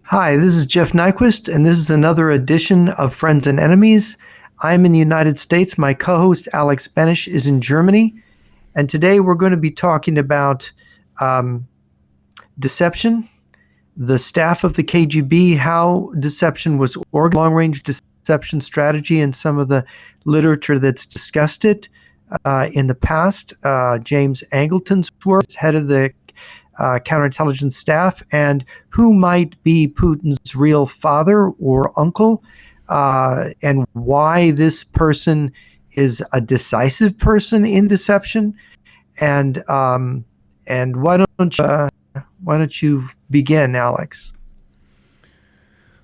Hi, this is Jeff Nyquist, and this is another edition of Friends and Enemies. I'm in the United States. My co-host Alex Benesch is in Germany, and today we're going to be talking about deception, the staff of the KGB, how deception was organized, long-range deception strategy, and some of the literature that's discussed it in the past. James Angleton's work as head of the counterintelligence staff, and who might be Putin's real father or uncle, and why this person is a decisive person in deception. And why don't you begin, Alex?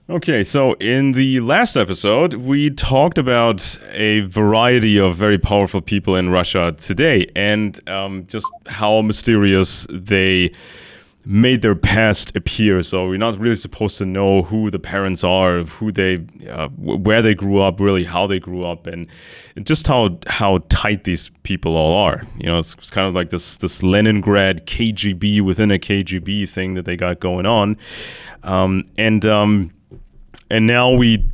Okay, so in the last episode, we talked about a variety of very powerful people in Russia today, and just how mysterious they made their past appear. So we're not really supposed to know who the parents are, where they grew up, really how they grew up, and just how tight these people all are. You know, it's kind of like this Leningrad KGB within a KGB thing that they got going on, and now we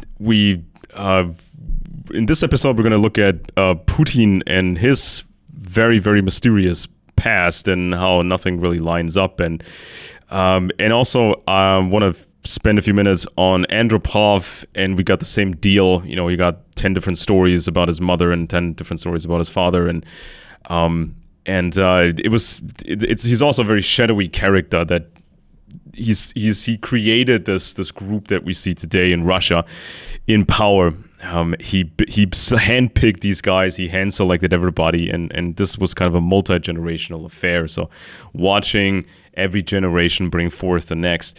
in this episode we're going to look at Putin and his very, very mysterious past and how nothing really lines up, and also I want to spend a few minutes on Andropov, and we got the same deal. You know, he got 10 different stories about his mother and 10 different stories about his father, and he's also a very shadowy character that he created this group that we see today in Russia in power. He handpicked these guys, he hand selected everybody, and this was kind of a multi-generational affair. So watching every generation bring forth the next.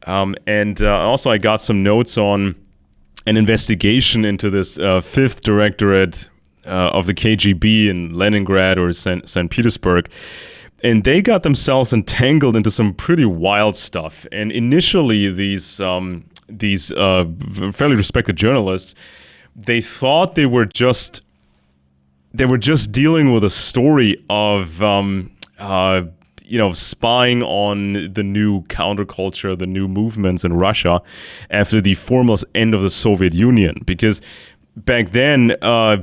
Also I got some notes on an investigation into this fifth directorate of the KGB in Leningrad or St. Petersburg. And they got themselves entangled into some pretty wild stuff. And initially, these fairly respected journalists, they thought they were just dealing with a story of spying on the new counterculture, the new movements in Russia after the foremost end of the Soviet Union, because back then,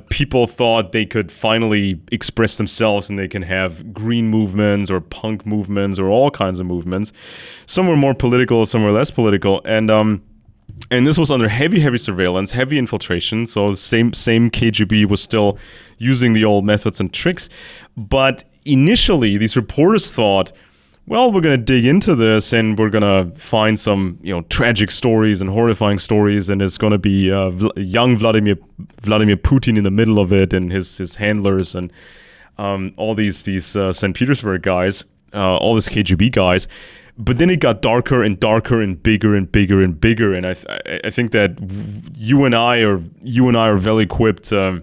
people thought they could finally express themselves and they can have green movements or punk movements or all kinds of movements. Some were more political, some were less political. And this was under heavy surveillance, heavy infiltration. So the same KGB was still using the old methods and tricks. But initially, these reporters thought, well, we're going to dig into this and we're going to find some, tragic stories and horrifying stories, and it's going to be young Vladimir Putin in the middle of it, and his handlers and all these St. Petersburg guys, all these KGB guys. But then it got darker and darker and bigger and bigger and bigger, and I think that you and I are well equipped to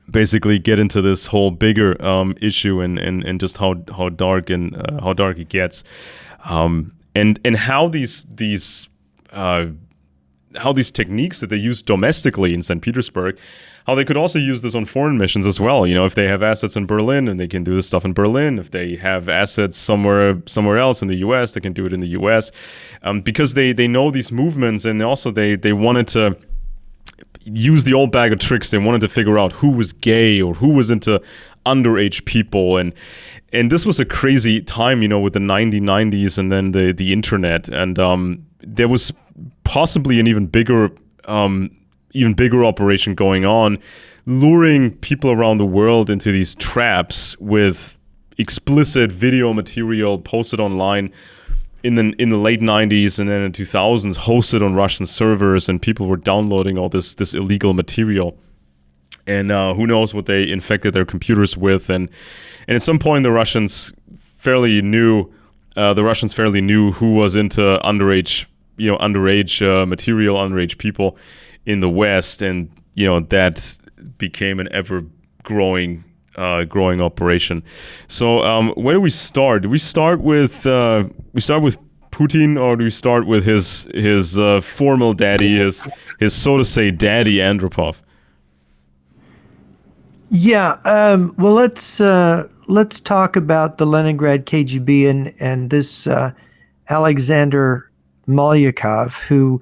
basically get into this whole bigger issue and just how dark it gets, and how these techniques that they use domestically in St. Petersburg, how they could also use this on foreign missions as well. You know, if they have assets in Berlin and they can do this stuff in Berlin, if they have assets somewhere else in the US, they can do it in the US, because they know these movements, and also they wanted to use the old bag of tricks. They wanted to figure out who was gay or who was into underage people, and this was a crazy time, with the 1990s and then the internet, and there was possibly an even bigger operation going on, luring people around the world into these traps with explicit video material posted online in the late 90s and then in 2000s, hosted on Russian servers, and people were downloading all this illegal material, and who knows what they infected their computers with, and at some point the Russians fairly knew who was into underage material, underage people in the West, and that became an ever growing operation. So where do we start? Do we start with Putin, or do we start with his formal daddy, his so to say daddy Andropov? Yeah. Well, let's talk about the Leningrad KGB and this Alexander Malyakov, who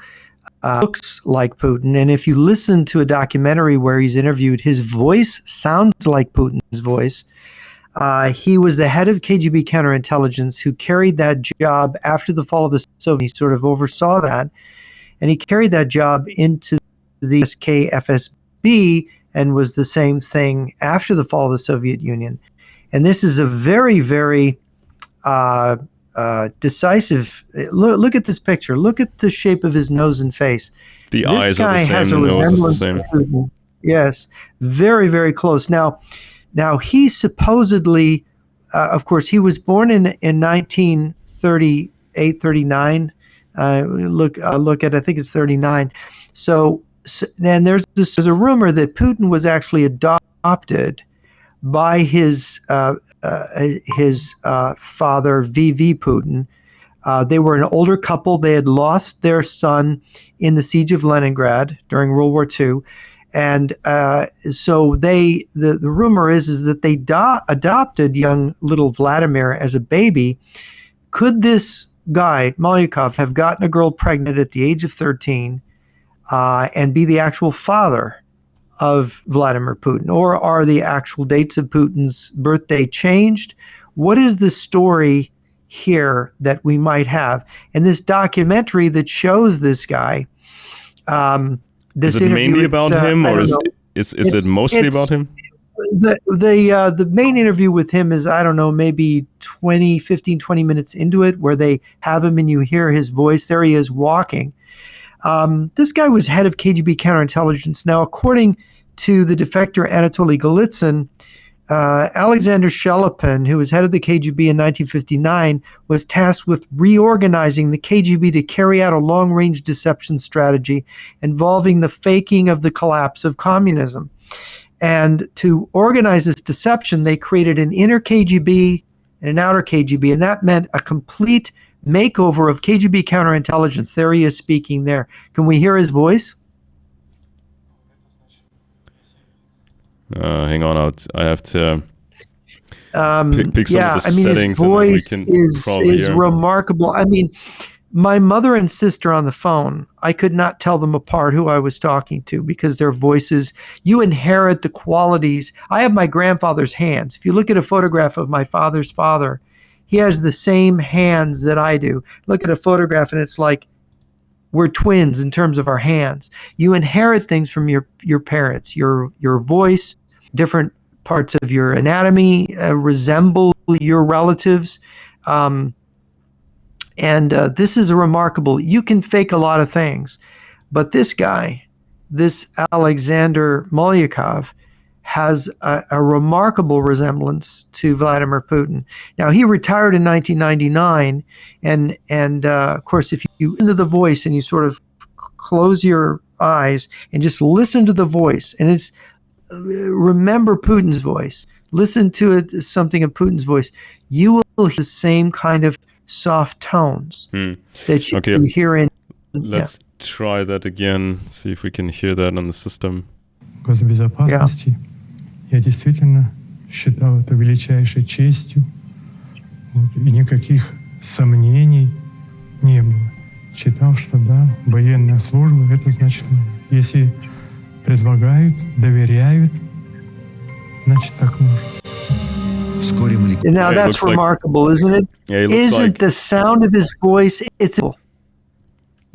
looks like Putin. And if you listen to a documentary where he's interviewed, his voice sounds like Putin's voice. He was the head of KGB counterintelligence who carried that job after the fall of the Soviet Union. He sort of oversaw that. And he carried that job into the SKFSB and was the same thing after the fall of the Soviet Union. And this is a very, very decisive. Look at this picture. Look at the shape of his nose and face. The this eyes guy are the same, has a the nose is the resemblance same. to Putin. Yes, very, very close. Now he supposedly, of course, he was born in 1938, 39. Look at, I think it's 39. So, and there's a rumor that Putin was actually adopted by his father, V.V. Putin. They were an older couple. They had lost their son in the siege of Leningrad during World War II. And so the rumor is that they adopted young little Vladimir as a baby. Could this guy, Malyakov, have gotten a girl pregnant at the age of 13 and be the actual father of Vladimir Putin? Or are the actual dates of Putin's birthday changed? What is the story here that we might have? And this documentary that shows this guy, this is it mainly about him, or is it mostly about him? The main interview with him is, I don't know, maybe 20 minutes into it, where they have him and you hear his voice. There he is walking. This guy was head of KGB counterintelligence. Now, according to the defector Anatoly Golitsyn, Alexander Shelepin, who was head of the KGB in 1959, was tasked with reorganizing the KGB to carry out a long-range deception strategy involving the faking of the collapse of communism. And to organize this deception, they created an inner KGB and an outer KGB, and that meant a complete makeover of KGB counterintelligence. There he is speaking there. Can we hear his voice? Hang on, I have to pick some of the settings. His voice is remarkable. I mean, my mother and sister on the phone, I could not tell them apart who I was talking to because their voices, you inherit the qualities. I have my grandfather's hands. If you look at a photograph of my father's father, he has the same hands that I do. Look at a photograph and it's like we're twins in terms of our hands. You inherit things from your parents. Your voice, different parts of your anatomy resemble your relatives. And this is a remarkable, you can fake a lot of things, but this guy, this Alexander Malyakov, has a remarkable resemblance to Vladimir Putin. Now, he retired in 1999, and of course, if you listen to the voice and you sort of close your eyes and just listen to the voice, and it's remember Putin's voice, listen to it, something of Putin's voice, you will hear the same kind of soft tones that you can hear in. Let's try that again, see if we can hear that on the system. Госбезопасности. Я действительно считал это величайшей честью. И никаких сомнений не было. Считал, что да, военная служба – это значит, если предлагают, доверяют, значит так нужно. Now that's remarkable, isn't it? Yeah, isn't the sound of his voice, it's...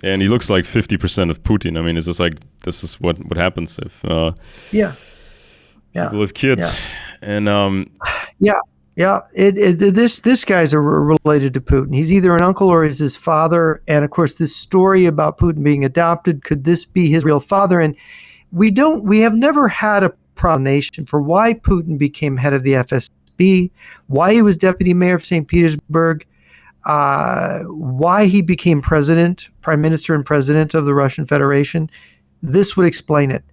And he looks like 50% of Putin. I mean, it's just like, this is what happens if people have kids. And this guy's related to Putin. He's either an uncle or is his father. And of course, this story about Putin being adopted, could this be his real father? And we have never had a explanation for why Putin became head of the FSB, why he was deputy mayor of St. Petersburg, why he became prime minister and president of the Russian Federation. This would explain it.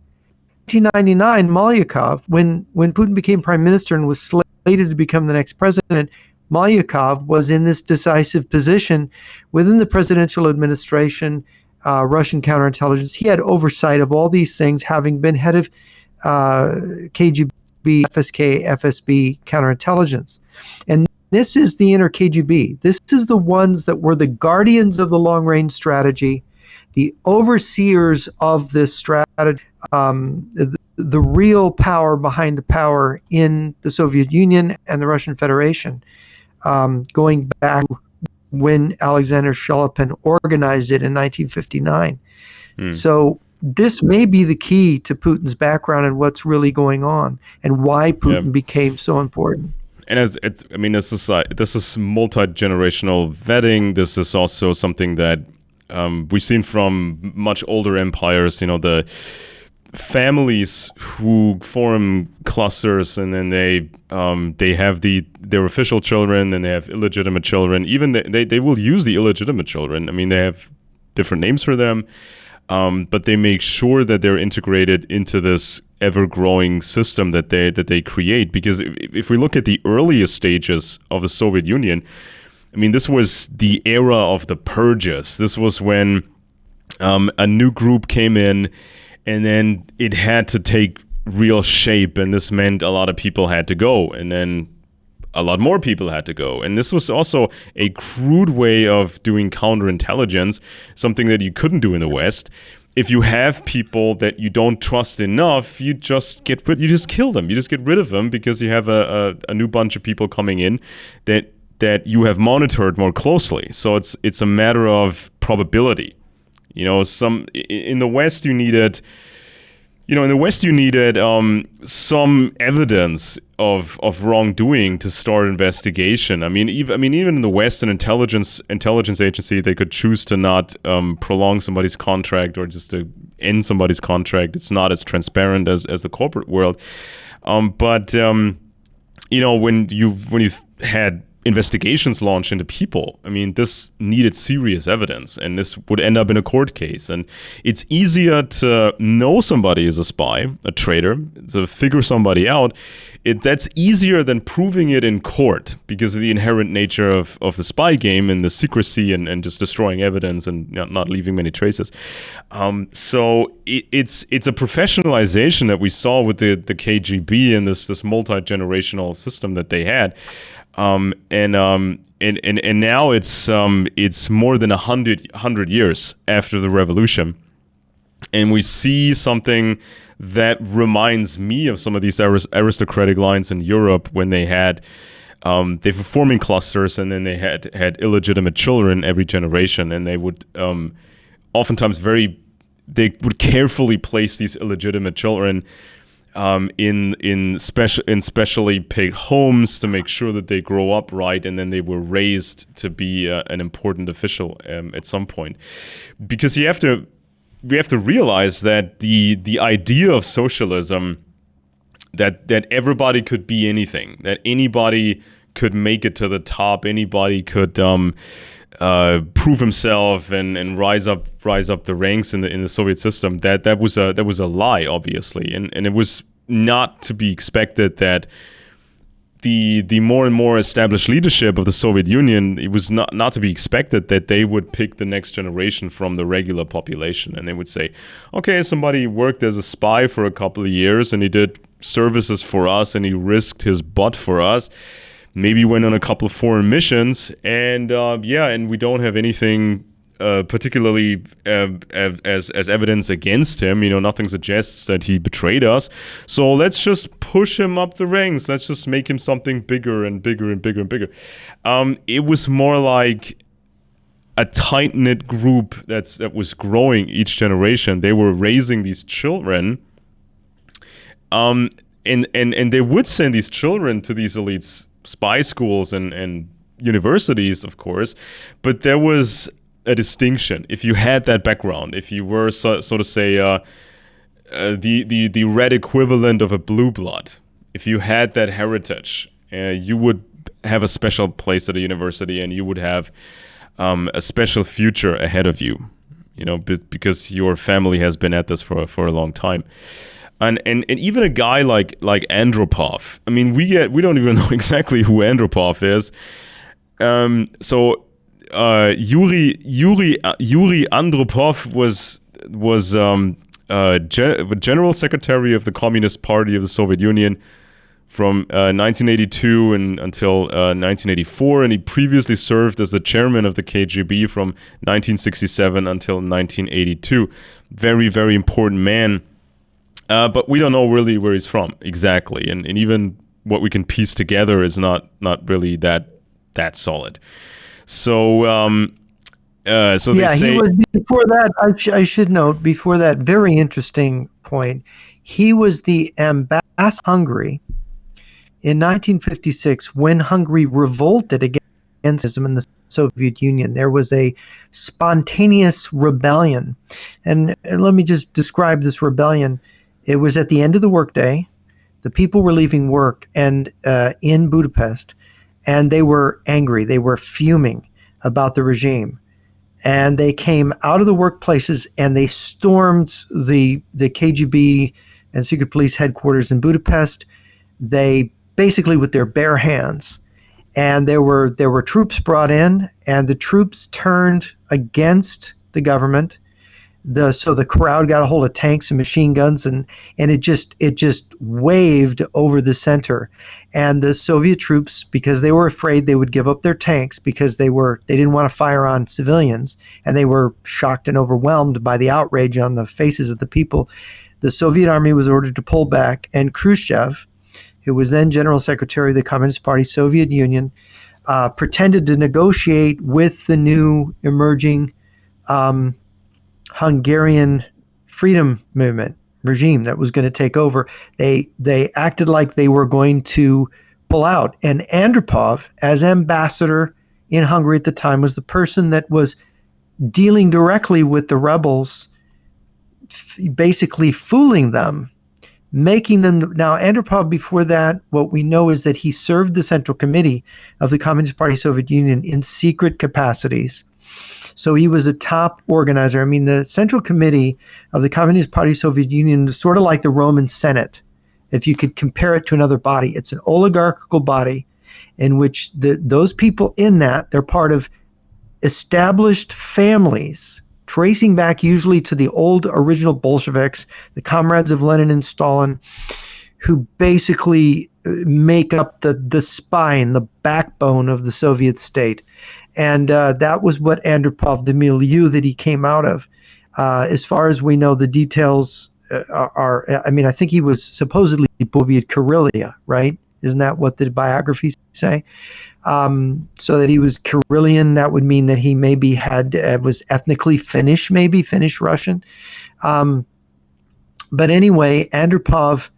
1999, Malyakov, when Putin became prime minister and was slated to become the next president, Malyakov was in this decisive position within the presidential administration, Russian counterintelligence. He had oversight of all these things, having been head of KGB, FSK, FSB counterintelligence. And this is the inner KGB. This is the ones that were the guardians of the long-range strategy, the overseers of this strategy, the real power behind the power in the Soviet Union and the Russian Federation, going back when Alexander Shelepin organized it in 1959. So this may be the key to Putin's background and what's really going on and why Putin became so important. And this is multi-generational vetting. This is also something that we've seen from much older empires. The families who form clusters, and then they have their official children, and they have illegitimate children. Even they will use the illegitimate children. They have different names for them, but they make sure that they're integrated into this ever-growing system that they create. Because if we look at the earliest stages of the Soviet Union, this was the era of the purges. This was when a new group came in, and then it had to take real shape, and this meant a lot of people had to go, and then a lot more people had to go. And this was also a crude way of doing counterintelligence, something that you couldn't do in the West. If you have people that you don't trust enough, you just kill them. You just get rid of them because you have a new bunch of people coming in that you have monitored more closely. So it's a matter of probability. In the West you needed some evidence of wrongdoing to start investigation. Even in the West, an intelligence agency, they could choose to not prolong somebody's contract or just to end somebody's contract. It's not as transparent as the corporate world. But when you had investigations launched into people, this needed serious evidence, and this would end up in a court case. And it's easier to know somebody is a spy, a traitor, to figure somebody out. That's easier than proving it in court because of the inherent nature of the spy game and the secrecy and just destroying evidence and not leaving many traces. So it's a professionalization that we saw with the KGB and this multi-generational system that they had. And now it's more than 100 years after the revolution, and we see something that reminds me of some of these aristocratic lines in Europe when they were forming clusters, and then they had illegitimate children every generation, and they would oftentimes they would carefully place these illegitimate children in specially picked homes to make sure that they grow up right, and then they were raised to be an important official at some point. Because we have to realize that the idea of socialism, that everybody could be anything, that anybody could make it to the top, anybody could prove himself and rise up the ranks in the Soviet system. That was a lie, obviously, and it was not to be expected that the more and more established leadership of the Soviet Union, it was not to be expected that they would pick the next generation from the regular population, and they would say, okay, somebody worked as a spy for a couple of years and he did services for us and he risked his butt for us. Maybe went on a couple of foreign missions, and we don't have anything particularly as evidence against him. Nothing suggests that he betrayed us. So let's just push him up the ranks. Let's just make him something bigger and bigger and bigger and bigger. It was more like a tight-knit group that was growing each generation. They were raising these children, and they would send these children to these elites spy schools and universities, of course, but there was a distinction. If you had that background, if you were so to say the red equivalent of a blue blood, if you had that heritage, you would have a special place at a university, and you would have a special future ahead of you, because your family has been at this for a long time. And even a guy like Andropov. We don't even know exactly who Andropov is. Yuri Andropov was General Secretary of the Communist Party of the Soviet Union from 1982 until 1984, and he previously served as the chairman of the KGB from 1967 until 1982. Very, very important man, but we don't know really where he's from exactly, and even what we can piece together is not really that solid. So they say, he was, before that, I should note, before that very interesting point, he was the ambassador to Hungary in 1956 when Hungary revolted against Nazism in the Soviet Union. There was a spontaneous rebellion. And let me just describe this rebellion. It was at the end of the workday. The people were leaving work and in Budapest, and they were angry. They were fuming about the regime. And they came out of the workplaces and they stormed the KGB and secret police headquarters in Budapest. They basically with their bare hands. And there were troops brought in, and the troops turned against the government. So the crowd got a hold of tanks and machine guns, and it just waved over the center. And the Soviet troops, because they were afraid they would give up their tanks because they didn't want to fire on civilians, and they were shocked and overwhelmed by the outrage on the faces of the people, the Soviet army was ordered to pull back, and Khrushchev, who was then General Secretary of the Communist Party, Soviet Union, pretended to negotiate with the new emerging Hungarian freedom movement regime that was going to take over. They acted like they were going to pull out. And Andropov, as ambassador in Hungary at the time, was the person that was dealing directly with the rebels, basically fooling them, making them. Now, Andropov, before that, what we know is that he served the Central Committee of the Communist Party Soviet Union in secret capacities. So he was a top organizer. I mean, the Central Committee of the Communist Party Soviet Union is sort of like the Roman Senate, if you could compare it to another body. It's an oligarchical body in which those people in that, they're part of established families, tracing back usually to the old original Bolsheviks, the comrades of Lenin and Stalin, who basically make up the spine, the backbone of the Soviet state. And that was what Andropov, the milieu that he came out of. As far as we know, the details are, I mean, I think he was supposedly Soviet Karelia, right? Isn't that what the biographies say? So that he was Karelian, that would mean that he maybe was ethnically Finnish, maybe Finnish Russian. But anyway, Andropov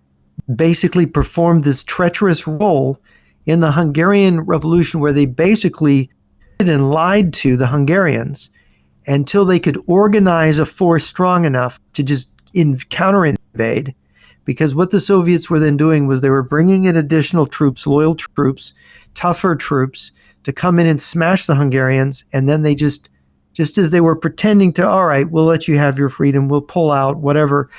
basically performed this treacherous role in the Hungarian Revolution, where they basically and lied to the Hungarians until they could organize a force strong enough to just counter-invade. Because what the Soviets were then doing was they were bringing in additional troops, loyal troops, tougher troops, to come in and smash the Hungarians. And then they just as they were pretending to, all right, we'll let you have your freedom, we'll pull out, whatever,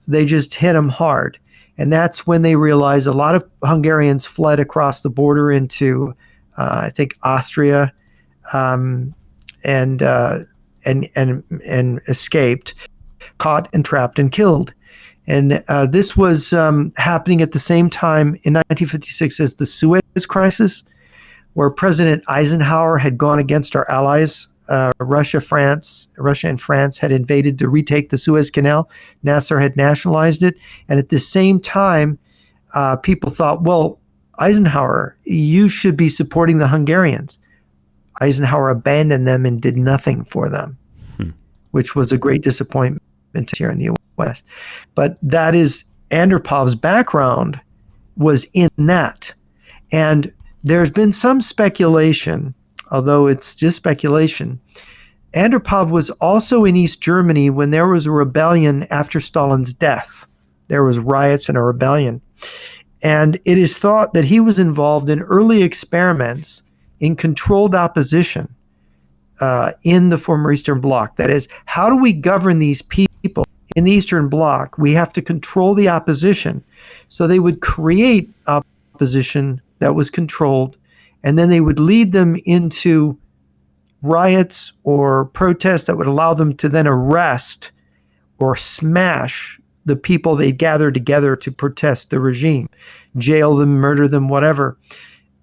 they just hit them hard. And that's when they realized a lot of Hungarians fled across the border into, I think, Austria, and escaped, caught and trapped and killed. And this was happening at the same time in 1956 as the Suez Crisis, where President Eisenhower had gone against our allies. Russia and France had invaded to retake the Suez Canal. Nasser had nationalized it. And at the same time, people thought, well, Eisenhower, you should be supporting the Hungarians. Eisenhower abandoned them and did nothing for them, which was a great disappointment here in the U.S. But that is Andropov's background was in that. And there's been some speculation, although it's just speculation. Andropov was also in East Germany when there was a rebellion after Stalin's death. There was riots and a rebellion. And it is thought that he was involved in early experiments in controlled opposition in the former Eastern Bloc. That is, how do we govern these people in the Eastern Bloc? We have to control the opposition. So they would create opposition that was controlled, and then they would lead them into riots or protests that would allow them to then arrest or smash the people they gathered together to protest the regime, jail them, murder them, whatever.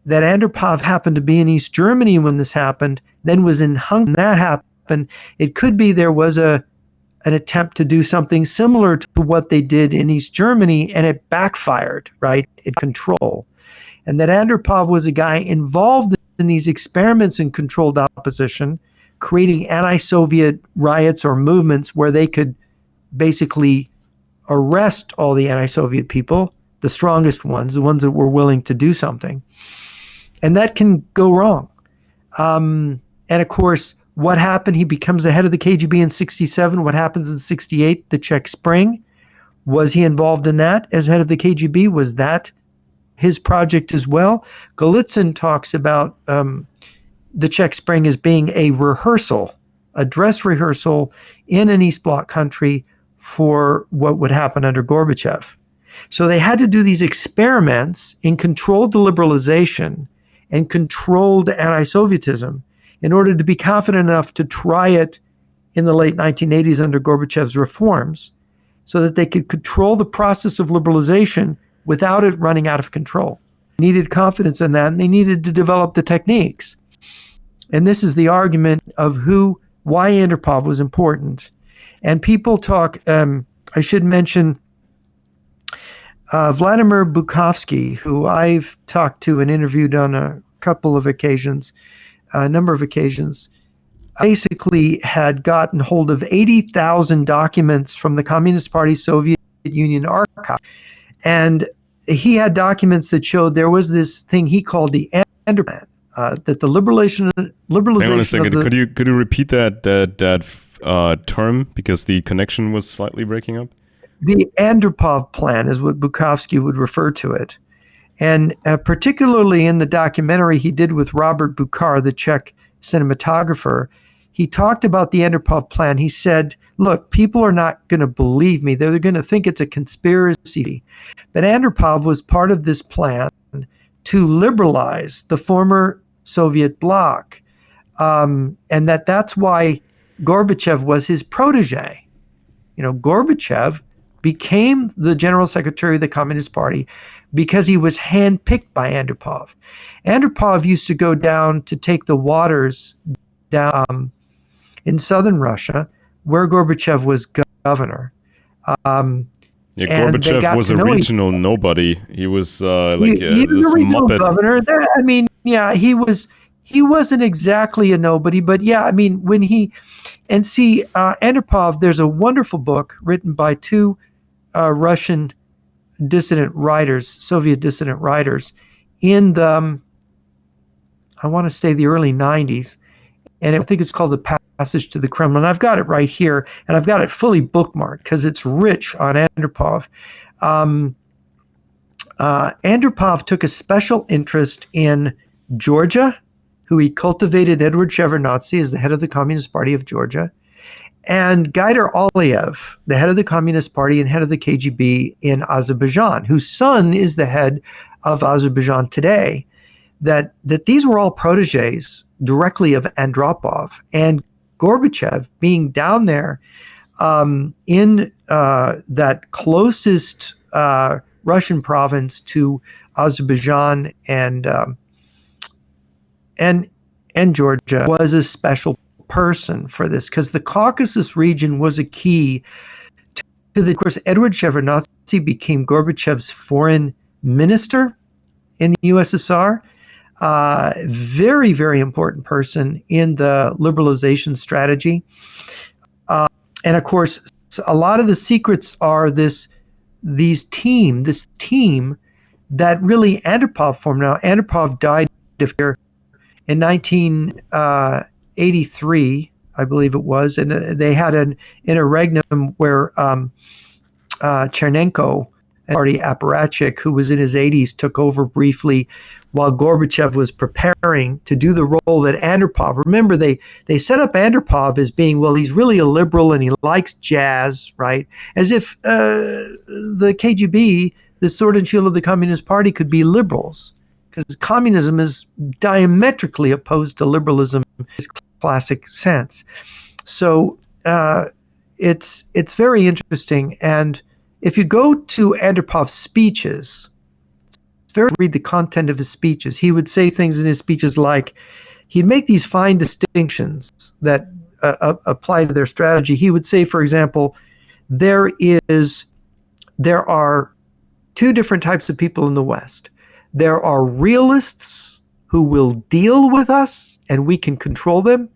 That Andropov happened to be in East Germany when this happened, then was in Hungary when that happened. It could be there was an attempt to do something similar to what they did in East Germany, and it backfired, right? It control. And that Andropov was a guy involved in these experiments in controlled opposition, creating anti-Soviet riots or movements where they could basically arrest all the anti-Soviet people, the strongest ones, the ones that were willing to do something. And that can go wrong. And of course, what happened? He becomes the head of the KGB in 1967. What happens in 1968? The Czech Spring. Was he involved in that as head of the KGB? Was that his project as well? Golitsyn talks about the Czech Spring as being a rehearsal, a dress rehearsal in an East Bloc country for what would happen under Gorbachev. So they had to do these experiments in controlled liberalization and controlled anti-Sovietism in order to be confident enough to try it in the late 1980s under Gorbachev's reforms so that they could control the process of liberalization without it running out of control. They needed confidence in that, and they needed to develop the techniques. And this is the argument of why Andropov was important. And people talk, I should mention Vladimir Bukovsky, who I've talked to and interviewed on a number of occasions, basically had gotten hold of 80,000 documents from the Communist Party Soviet Union archive. And he had documents that showed there was this thing he called the Andropov, that the liberalization. Hang on a second. Could you repeat that term, because the connection was slightly breaking up? The Andropov plan is what Bukovsky would refer to it. And particularly in the documentary he did with Robert Buchar, the Czech cinematographer, he talked about the Andropov plan. He said, look, people are not going to believe me. They're going to think it's a conspiracy. But Andropov was part of this plan to liberalize the former Soviet bloc. And that's why Gorbachev was his protege. Gorbachev became the general secretary of the Communist Party because he was handpicked by Andropov. Andropov used to go down to take the waters down in southern Russia, where Gorbachev was governor. Gorbachev was a regional nobody. He was he was a regional governor. He wasn't exactly a nobody, but Andropov, there's a wonderful book written by two Russian dissident writers, Soviet dissident writers, in the, I want to say the early 90s, and I think it's called The Passage to the Kremlin. I've got it right here, and I've got it fully bookmarked because it's rich on Andropov. Andropov took a special interest in Georgia, who he cultivated Edward Shevardnadze as the head of the Communist Party of Georgia, and Gaidar Aliyev, the head of the Communist Party and head of the KGB in Azerbaijan, whose son is the head of Azerbaijan today, that these were all proteges directly of Andropov. And Gorbachev, being down there in that closest Russian province to Azerbaijan and Georgia, was a special person for this, because the Caucasus region was a key to the, of course, Edward Shevardnadze became Gorbachev's foreign minister in the USSR. Very, very important person in the liberalization strategy. And of course, a lot of the secrets are this team that really Andropov formed. Now, Andropov died in 1983, I believe it was, and they had an interregnum where Chernenko, party apparatchik, who was in his 80s, took over briefly while Gorbachev was preparing to do the role that Andropov. Remember, they set up Andropov as being, well, he's really a liberal and he likes jazz, right? As if the KGB, the sword and shield of the Communist Party, could be liberals, because communism is diametrically opposed to liberalism in its classic sense. So it's very interesting, and if you go to Andropov's speeches, it's very read the content of his speeches. He would say things in his speeches like, he'd make these fine distinctions that apply to their strategy. He would say, for example, there are two different types of people in the West. There are realists who will deal with us and we can control them.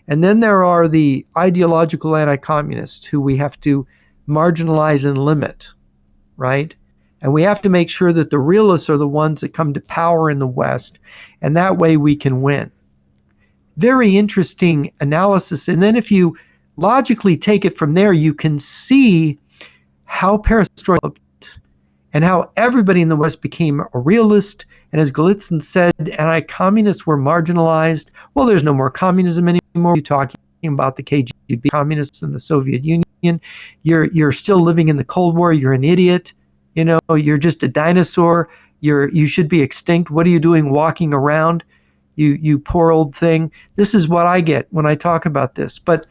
And then there are the ideological anti-communists who we have to marginalize and limit, right? And we have to make sure that the realists are the ones that come to power in the West, and that way we can win. Very interesting analysis. And then if you logically take it from there, you can see how perestroika and how everybody in the West became a realist. And as Golitsyn said, anti-communists were marginalized. Well, there's no more communism anymore. You're talking about the KGB communists in the Soviet Union. You're still living in the Cold War. You're an idiot. You know, you're just a dinosaur. You should be extinct. What are you doing walking around? You poor old thing. This is what I get when I talk about this. But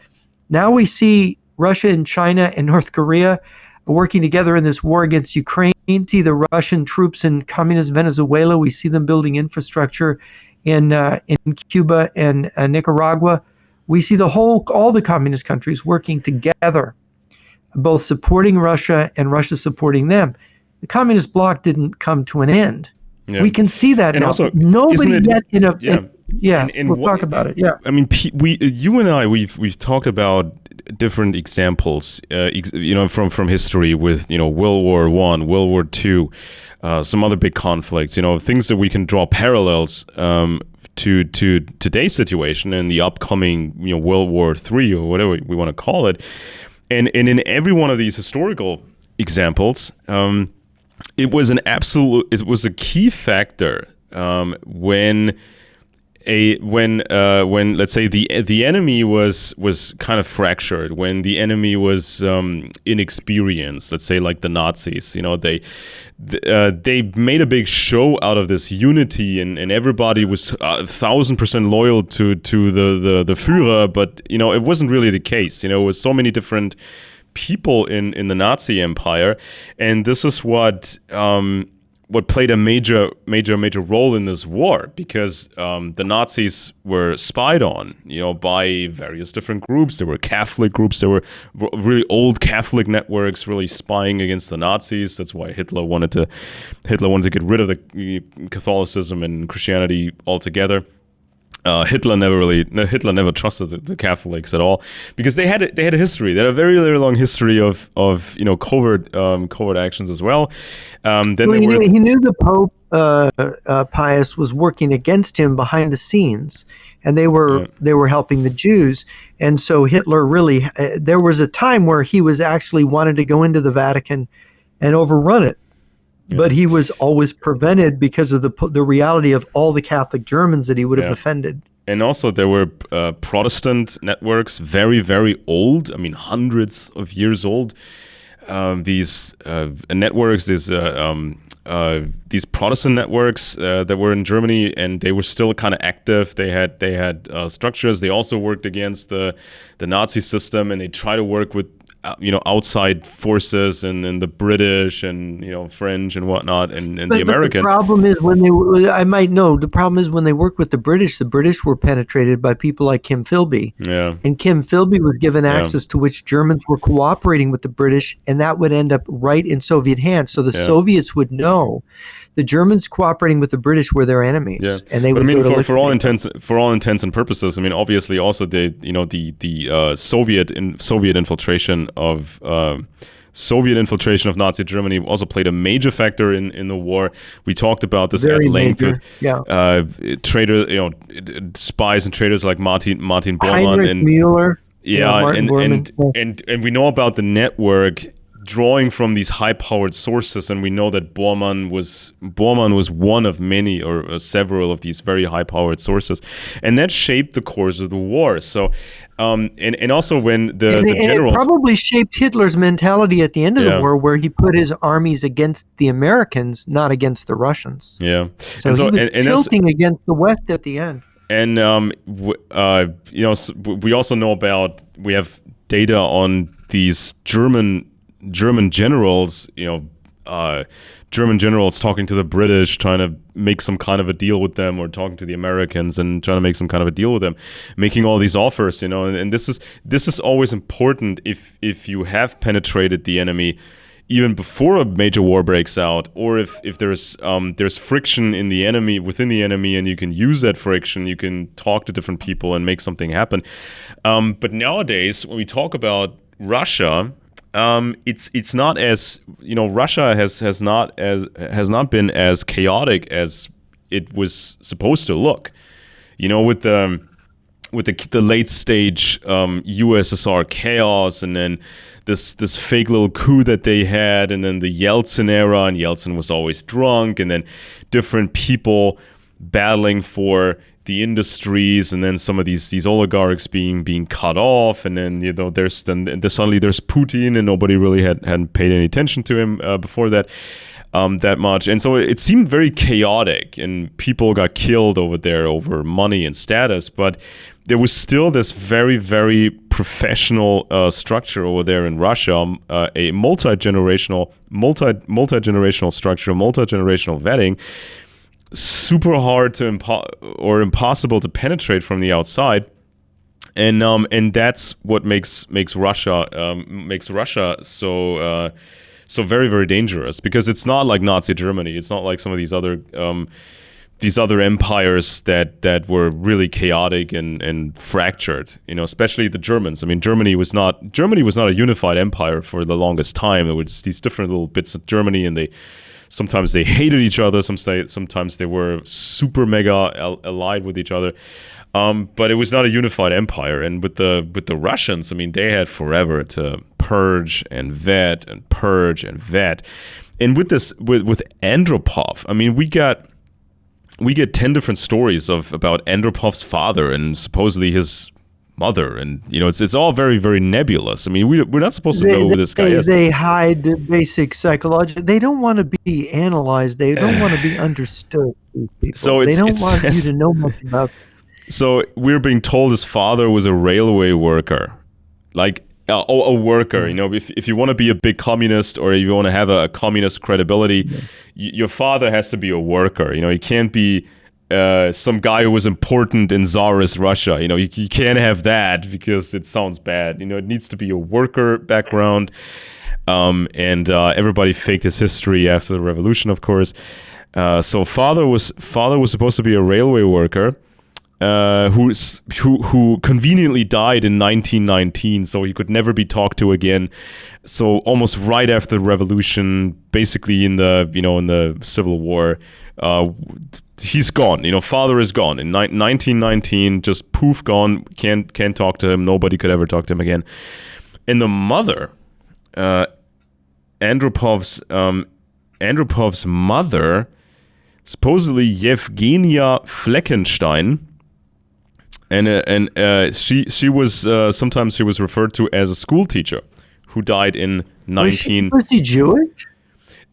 now we see Russia and China and North Korea working together in this war against Ukraine. We see the Russian troops in communist Venezuela. We see them building infrastructure in Cuba and Nicaragua. We see all the communist countries working together, both supporting Russia and Russia supporting them. The communist bloc didn't come to an end. Yeah. We can see that and now. Also, nobody yet in a and we'll talk about it. Yeah, I mean, you and I, we've talked about different examples, from history with World War I, World War II, some other big conflicts. Things that we can draw parallels to today's situation and the upcoming World War III or whatever we want to call it. And in every one of these historical examples, it was a key factor when let's say the enemy was kind of fractured, when the enemy was inexperienced, let's say like the Nazis. They made a big show out of this unity, and everybody was 1,000% loyal to the Führer, but it wasn't really the case. It was so many different people in the Nazi empire, and this is what played a major role in this war, because the Nazis were spied on, by various different groups. There were Catholic groups. There were really old Catholic networks really spying against the Nazis. That's why Hitler wanted to get rid of the Catholicism and Christianity altogether. Hitler never trusted the Catholics at all, because they had a history. They had a very, very long history of covert actions as well. He knew the Pope Pius was working against him behind the scenes, and they were helping the Jews. And so Hitler really there was a time where he was actually wanted to go into the Vatican and overrun it. Yeah. But he was always prevented because of the reality of all the Catholic Germans that he would have offended. And also there were Protestant networks, very, very old. I mean, hundreds of years old. These networks, these Protestant networks that were in Germany, and they were still kind of active. They had structures. They also worked against the Nazi system, and they try to work with outside forces and the British and French and whatnot and the Americans. The problem is the problem is when they worked with the British were penetrated by people like Kim Philby. Yeah. And Kim Philby was given access to which Germans were cooperating with the British, and that would end up right in Soviet hands. So the Soviets would know the Germans cooperating with the British were their enemies, and they would. For all intents and purposes, I mean, obviously, also the Soviet infiltration of Nazi Germany also played a major factor in the war. We talked about this at length with spies and traitors like Martin Bormann Heinrich and Müller. And we know about the network drawing from these high-powered sources, and we know that Bormann was one of many or several of these very high-powered sources, and that shaped the course of the war. So, and also when the generals, it probably shaped Hitler's mentality at the end of the war, where he put his armies against the Americans, not against the Russians. Yeah, so he was tilting against the West at the end. And we also know we have data on these German German generals, German generals talking to the British, trying to make some kind of a deal with them, or talking to the Americans and trying to make some kind of a deal with them, making all these offers, and this is always important if you have penetrated the enemy even before a major war breaks out, or if there's friction in the enemy, within the enemy, and you can use that friction, you can talk to different people and make something happen. But nowadays, when we talk about Russia, it's not as, Russia has not been as chaotic as it was supposed to look. With the late stage USSR chaos, and then this fake little coup that they had, and then the Yeltsin era, and Yeltsin was always drunk, and then different people battling for the industries, and then some of these oligarchs being cut off, and then suddenly there's Putin, and nobody really hadn't paid any attention to him before that much, and so it seemed very chaotic, and people got killed over there over money and status, but there was still this very, very professional structure over there in Russia, a multi-generational structure, multi-generational vetting, super hard to impossible to penetrate from the outside, and that's what makes Russia so very, very dangerous, because it's not like Nazi Germany. It's not like some of these other empires that were really chaotic and fractured. Especially the Germans. I mean, Germany was not a unified empire for the longest time. There were just these different little bits of Germany, and sometimes they hated each other. Sometimes they were super mega allied with each other. But it was not a unified empire. And with the Russians, I mean, they had forever to purge and vet and purge and vet. And with Andropov, I mean, we get 10 different stories about Andropov's father and supposedly his mother, and it's all very, very nebulous. I mean, we're not supposed to know who this guy is. They hide the basic psychology. They don't want to be analyzed. They don't want to be understood. So they don't want you to know much about. So we're being told his father was a railway worker, like a worker. If you want to be a big communist, or you want to have a communist credibility, your father has to be a worker. He can't be some guy who was important in Tsarist Russia. You can't have that, because it sounds bad. It needs to be a worker background. And everybody faked his history after the revolution, of course. So father was supposed to be a railway worker, who conveniently died in 1919, so he could never be talked to again. So almost right after the revolution, basically in the Civil War, he's gone. Father is gone in 1919. Just poof, gone. Can't talk to him. Nobody could ever talk to him again. And the mother, Andropov's mother, supposedly Yevgenia Fleckenstein. And she was sometimes she was referred to as a school teacher who died in 19. Was she Jewish?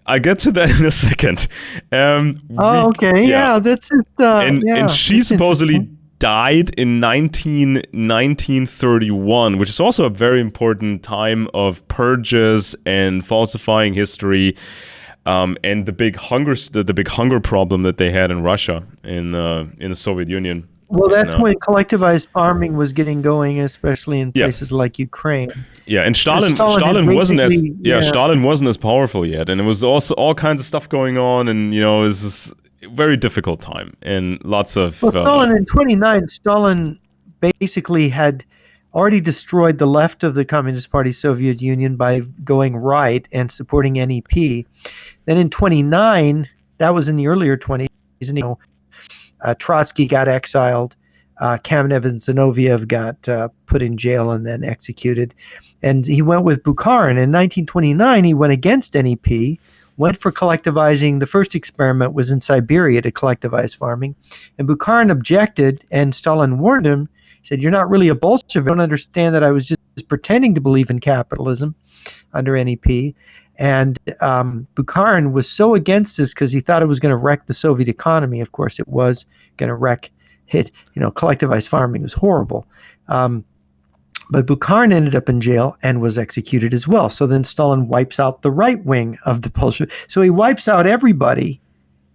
I get to that in a second. Okay, yeah, that's just. And she supposedly died in 1931, which is also a very important time of purges and falsifying history, and the big hunger problem that they had in Russia in the Soviet Union. Well, that's when collectivized farming was getting going, especially in places like Ukraine. Yeah, and Stalin wasn't as powerful yet, and it was also all kinds of stuff going on, and it was this very difficult time, and lots of. Well, Stalin in 1929, Stalin basically had already destroyed the left of the Communist Party Soviet Union by going right and supporting NEP. Then in 1929, that was in the earlier 1920s, and Trotsky got exiled, Kamenev and Zinoviev got put in jail and then executed, and he went with Bukharin. In 1929, he went against NEP, went for collectivizing. The first experiment was in Siberia to collectivize farming, and Bukharin objected, and Stalin warned him, said, "You're not really a Bolshevik. You don't understand that I was just pretending to believe in capitalism under NEP." And Bukharin was so against this because he thought it was going to wreck the Soviet economy. Of course, it was going to wreck it. Collectivized farming was horrible. But Bukharin ended up in jail and was executed as well. So then Stalin wipes out the right wing of the Bolshevik. So he wipes out everybody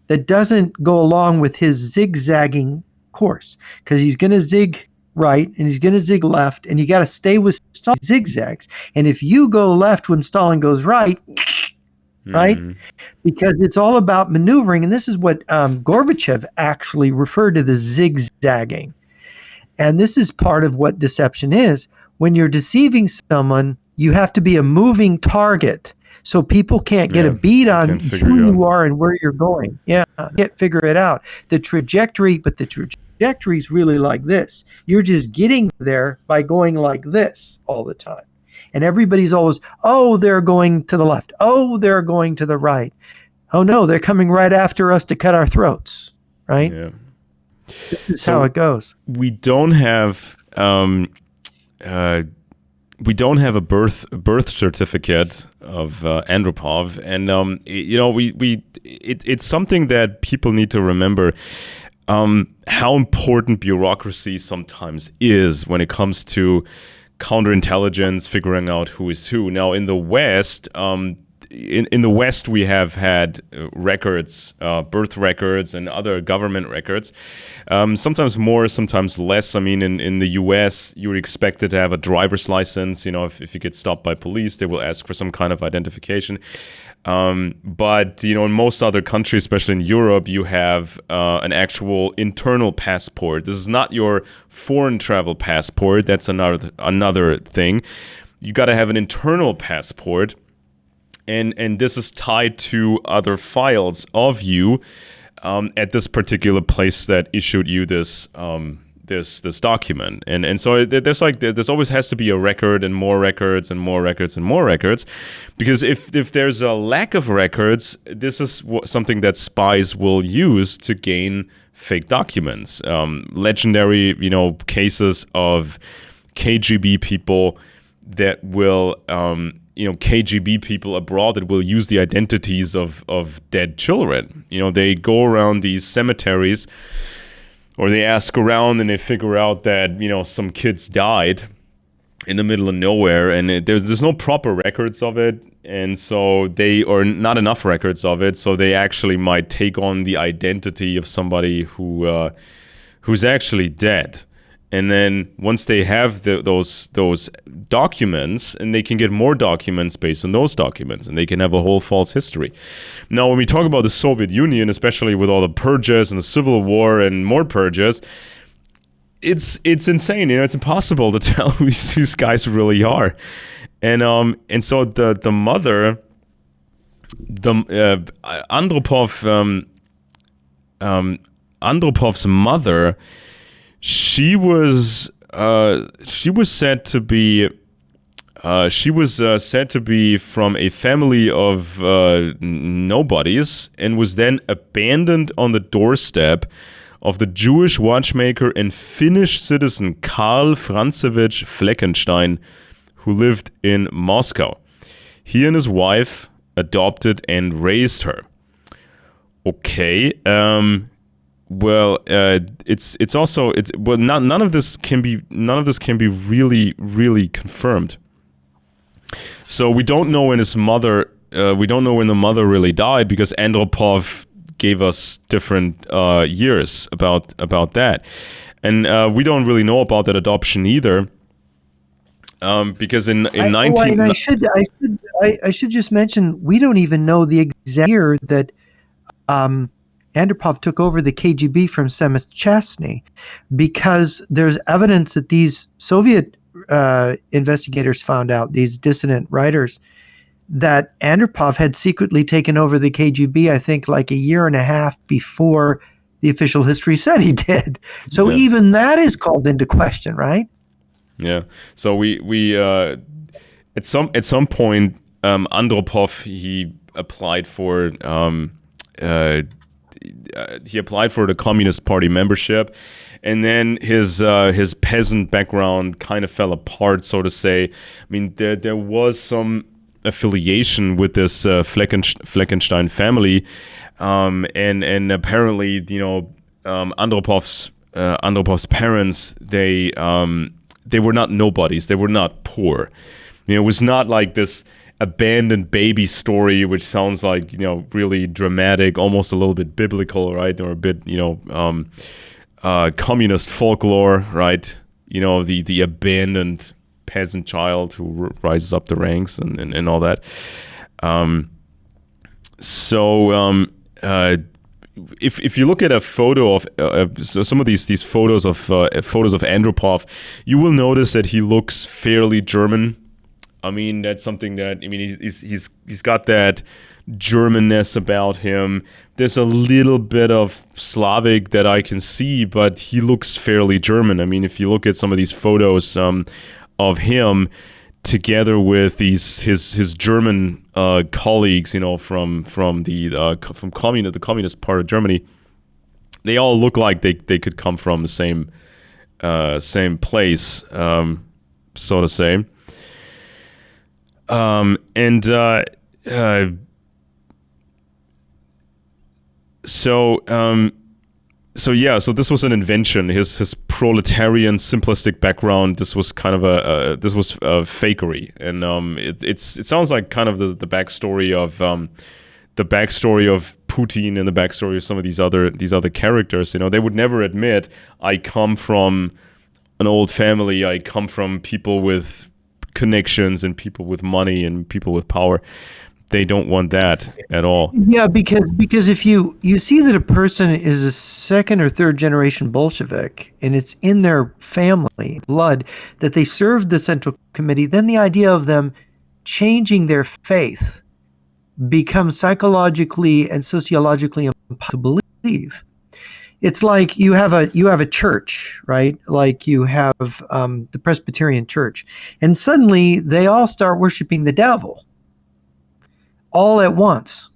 that doesn't go along with his zigzagging course, because he's going to zig right and he's going to zig left, and you got to stay with Stalin zigzags. And if you go left when Stalin goes right, right? Because it's all about maneuvering. And this is what Gorbachev actually referred to, the zigzagging. And this is part of what deception is. When you're deceiving someone, you have to be a moving target, so people can't get a beat on who you are and where you're going. Yeah, can't figure it out. The trajectory is really like this. You're just getting there by going like this all the time. And everybody's always, oh, they're going to the left. Oh, they're going to the right. Oh, no, they're coming right after us to cut our throats, right? Yeah. This is how it goes. We don't have a birth certificate of Andropov, and it's something that people need to remember. How important bureaucracy sometimes is when it comes to counterintelligence, figuring out who is who. Now, in the West, in the West, we have had records, birth records, and other government records. Sometimes more, sometimes less. I mean, in the US, you're expected to have a driver's license. You know, if you get stopped by police, they will ask for some kind of identification. But, you know, in most other countries, especially in Europe, you have an actual internal passport. This is not your foreign travel passport. That's another thing. You got to have an internal passport. And this is tied to other files of you at this particular place that issued you this this document. And so there's always has to be a record and more records and more records and more records, because if there's a lack of records, this is something that spies will use to gain fake documents. Legendary, cases of KGB people that will KGB people abroad that will use the identities of dead children. They go around these cemeteries, or they ask around and they figure out that, some kids died in the middle of nowhere, and there's no proper records of it, and so or not enough records of it, so they actually might take on the identity of somebody who's actually dead. And then once they have those documents, and they can get more documents based on those documents, and they can have a whole false history. Now, when we talk about the Soviet Union, especially with all the purges and the Civil War and more purges, it's insane. It's impossible to tell who these guys really are. And so the mother, Andropov's mother, she was said to be from a family of nobodies, and was then abandoned on the doorstep of the Jewish watchmaker and Finnish citizen Karl Franzevich Fleckenstein, who lived in Moscow. He and his wife adopted and raised her. Okay. None of this can be really confirmed. So we don't know when his mother. We don't know when the mother really died, because Andropov gave us different years about that, and we don't really know about that adoption either. Because in 19. I should just mention, we don't even know the exact year that Andropov took over the KGB from Semestchastny, because there's evidence that these Soviet investigators found out, these dissident writers, that Andropov had secretly taken over the KGB, I think, like a year and a half before the official history said he did. So even that is called into question, right? Yeah. So we at some point, Andropov, he applied for the Communist Party membership, and then his peasant background kind of fell apart, so to say. I mean, there was some affiliation with this Fleckenstein family, and apparently, Andropov's parents, nobodies. They were not poor. It was not like this abandoned baby story, which sounds like, really dramatic, almost a little bit biblical, right? Or a bit, communist folklore, right? The abandoned peasant child who rises up the ranks and all that. If you look at a photo of some of these photos of Andropov, you will notice that he looks fairly German. I mean, that's something that he's got that Germanness about him. There's a little bit of Slavic that I can see, but he looks fairly German. I mean, if you look at some of these photos of him together with his German colleagues, from the communist part of Germany, they all look like they could come from the same place, so to say. So this was an invention. His proletarian simplistic background. This was kind of a fakery, and it sounds like kind of the backstory of Putin and the backstory of some of these other characters. They would never admit, I come from an old family. I come from people with connections and people with money and people with power. They don't want that at all. Yeah, because if you see that a person is a second or third generation Bolshevik and it's in their family blood that they served the Central Committee, then the idea of them changing their faith becomes psychologically and sociologically impossible to believe. It's like you have a church, right? Like you have the Presbyterian Church, and suddenly they all start worshiping the devil all at once.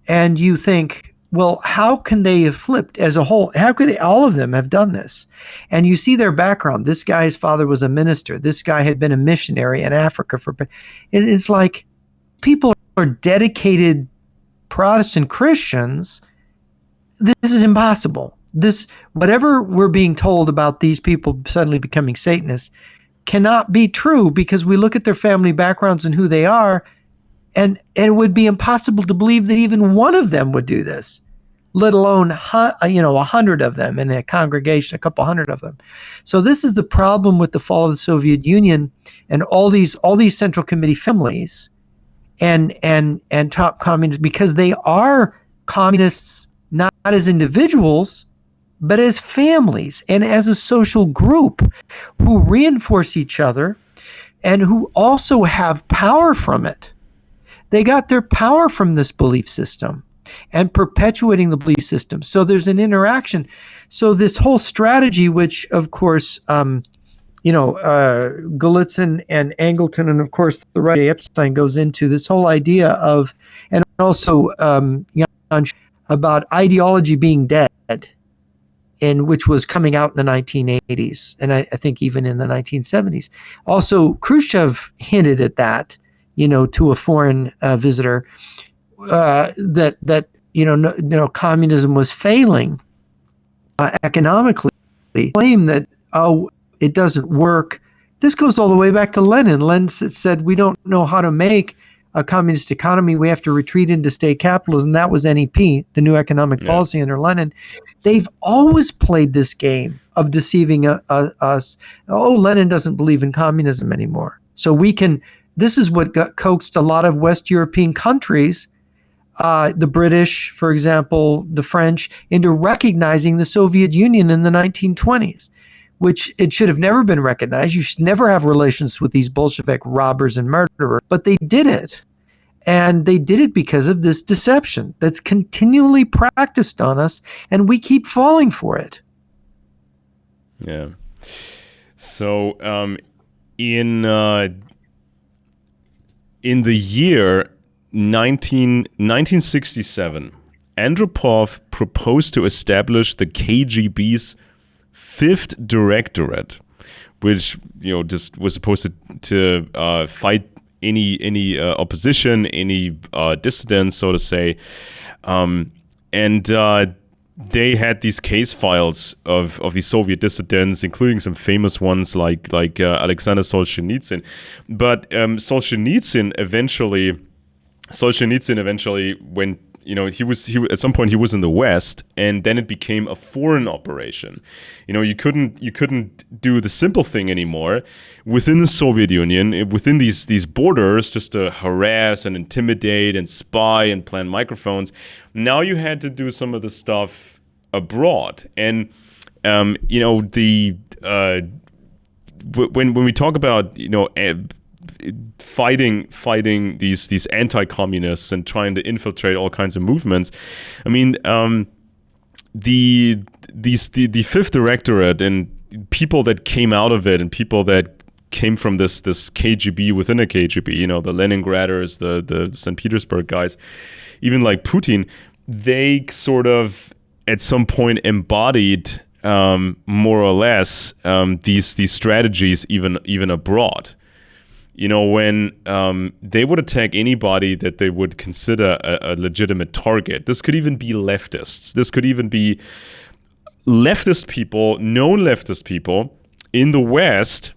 And you think, well, how can they have flipped as a whole? How could all of them have done this? And you see their background. This guy's father was a minister. This guy had been a missionary in Africa it's like people are dedicated Protestant Christians. This is impossible. Whatever we're being told about these people suddenly becoming Satanists cannot be true, because we look at their family backgrounds and who they are, and it would be impossible to believe that even one of them would do this, let alone 100 of them in a congregation, a couple hundred of them. So this is the problem with the fall of the Soviet Union and all these Central Committee families and top communists, because they are communists not as individuals, but as families and as a social group who reinforce each other and who also have power from it. They got their power from this belief system and perpetuating the belief system. So there's an interaction. So this whole strategy, which of course, Golitsyn and Angleton, and of course the right Epstein goes into this whole idea of, and also about ideology being dead, and which was coming out in the 1980s, and I think even in the 1970s. Also, Khrushchev hinted at that, to a foreign visitor, that communism was failing economically. Claim that it doesn't work. This goes all the way back to Lenin. Lenin said we don't know how to make a communist economy. We have to retreat into state capitalism. That was NEP, the new economic policy under Lenin. They've always played this game of deceiving us. Lenin doesn't believe in communism anymore. So we can. This is what coaxed a lot of West European countries, the British, for example, the French, into recognizing the Soviet Union in the 1920s, which it should have never been recognized. You should never have relations with these Bolshevik robbers and murderers. But they did it. And they did it because of this deception that's continually practiced on us, and we keep falling for it. Yeah. So in the year 1967, Andropov proposed to establish the KGB's fifth directorate, which just was supposed to fight any opposition, any dissidents, so to say, and they had these case files of these Soviet dissidents, including some famous ones like Alexander Solzhenitsyn. But Solzhenitsyn eventually went. He at some point he was in the West, and then it became a foreign operation. You couldn't do the simple thing anymore within the Soviet Union, within these borders, just to harass and intimidate and spy and plant microphones. Now you had to do some of the stuff abroad, and when we talk about fighting these anti-communists and trying to infiltrate all kinds of movements. I mean, the Fifth Directorate and people that came out of it and people that came from this KGB within a KGB, the Leningraders, the St. Petersburg guys, even like Putin, they sort of at some point embodied more or less these strategies even abroad. When they would attack anybody that they would consider a legitimate target. This could even be leftists. This could even be leftist people, known leftist people in the West,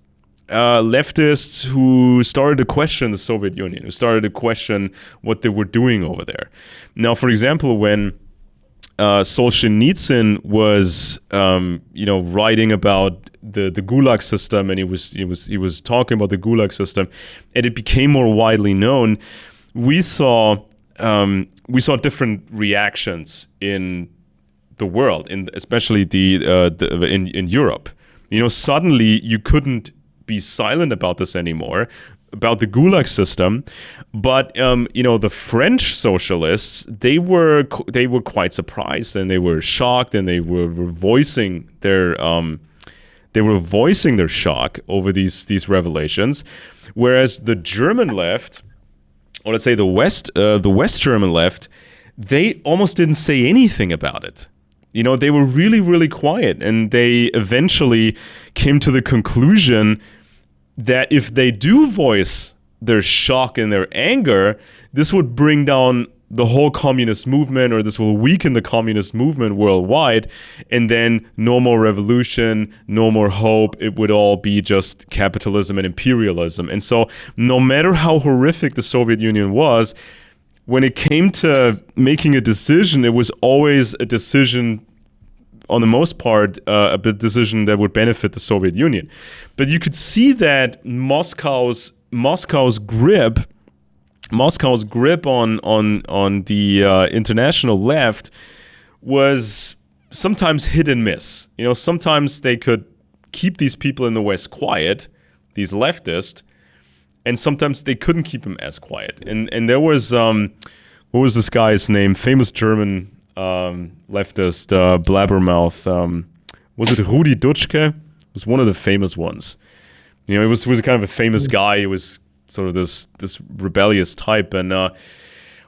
leftists who started to question the Soviet Union, who started to question what they were doing over there. Now, for example, when Solzhenitsyn was, writing about the Gulag system, and he was talking about the Gulag system, and it became more widely known. We saw different reactions in the world, especially in Europe. Suddenly you couldn't be silent about this anymore, about the Gulag system, but the French socialists, they were quite surprised, and they were shocked, and they were voicing their shock over these revelations, whereas the German left, or let's say the West German left, they almost didn't say anything about it. They were really, really quiet, and they eventually came to the conclusion that if they do voice their shock and their anger, this would bring down the whole communist movement, or this will weaken the communist movement worldwide, and then no more revolution, no more hope. It would all be just capitalism and imperialism. And so no matter how horrific the Soviet Union was, when it came to making a decision, it was always a decision, on the most part, a decision that would benefit the Soviet Union. But you could see that Moscow's grip on the international left was sometimes hit and miss. Sometimes they could keep these people in the West quiet, these leftists, and sometimes they couldn't keep them as quiet. And there was what was this guy's name? Famous German leftist blabbermouth. Was it Rudi Dutschke? It was one of the famous ones. He was kind of a famous guy. He was sort of this rebellious type, and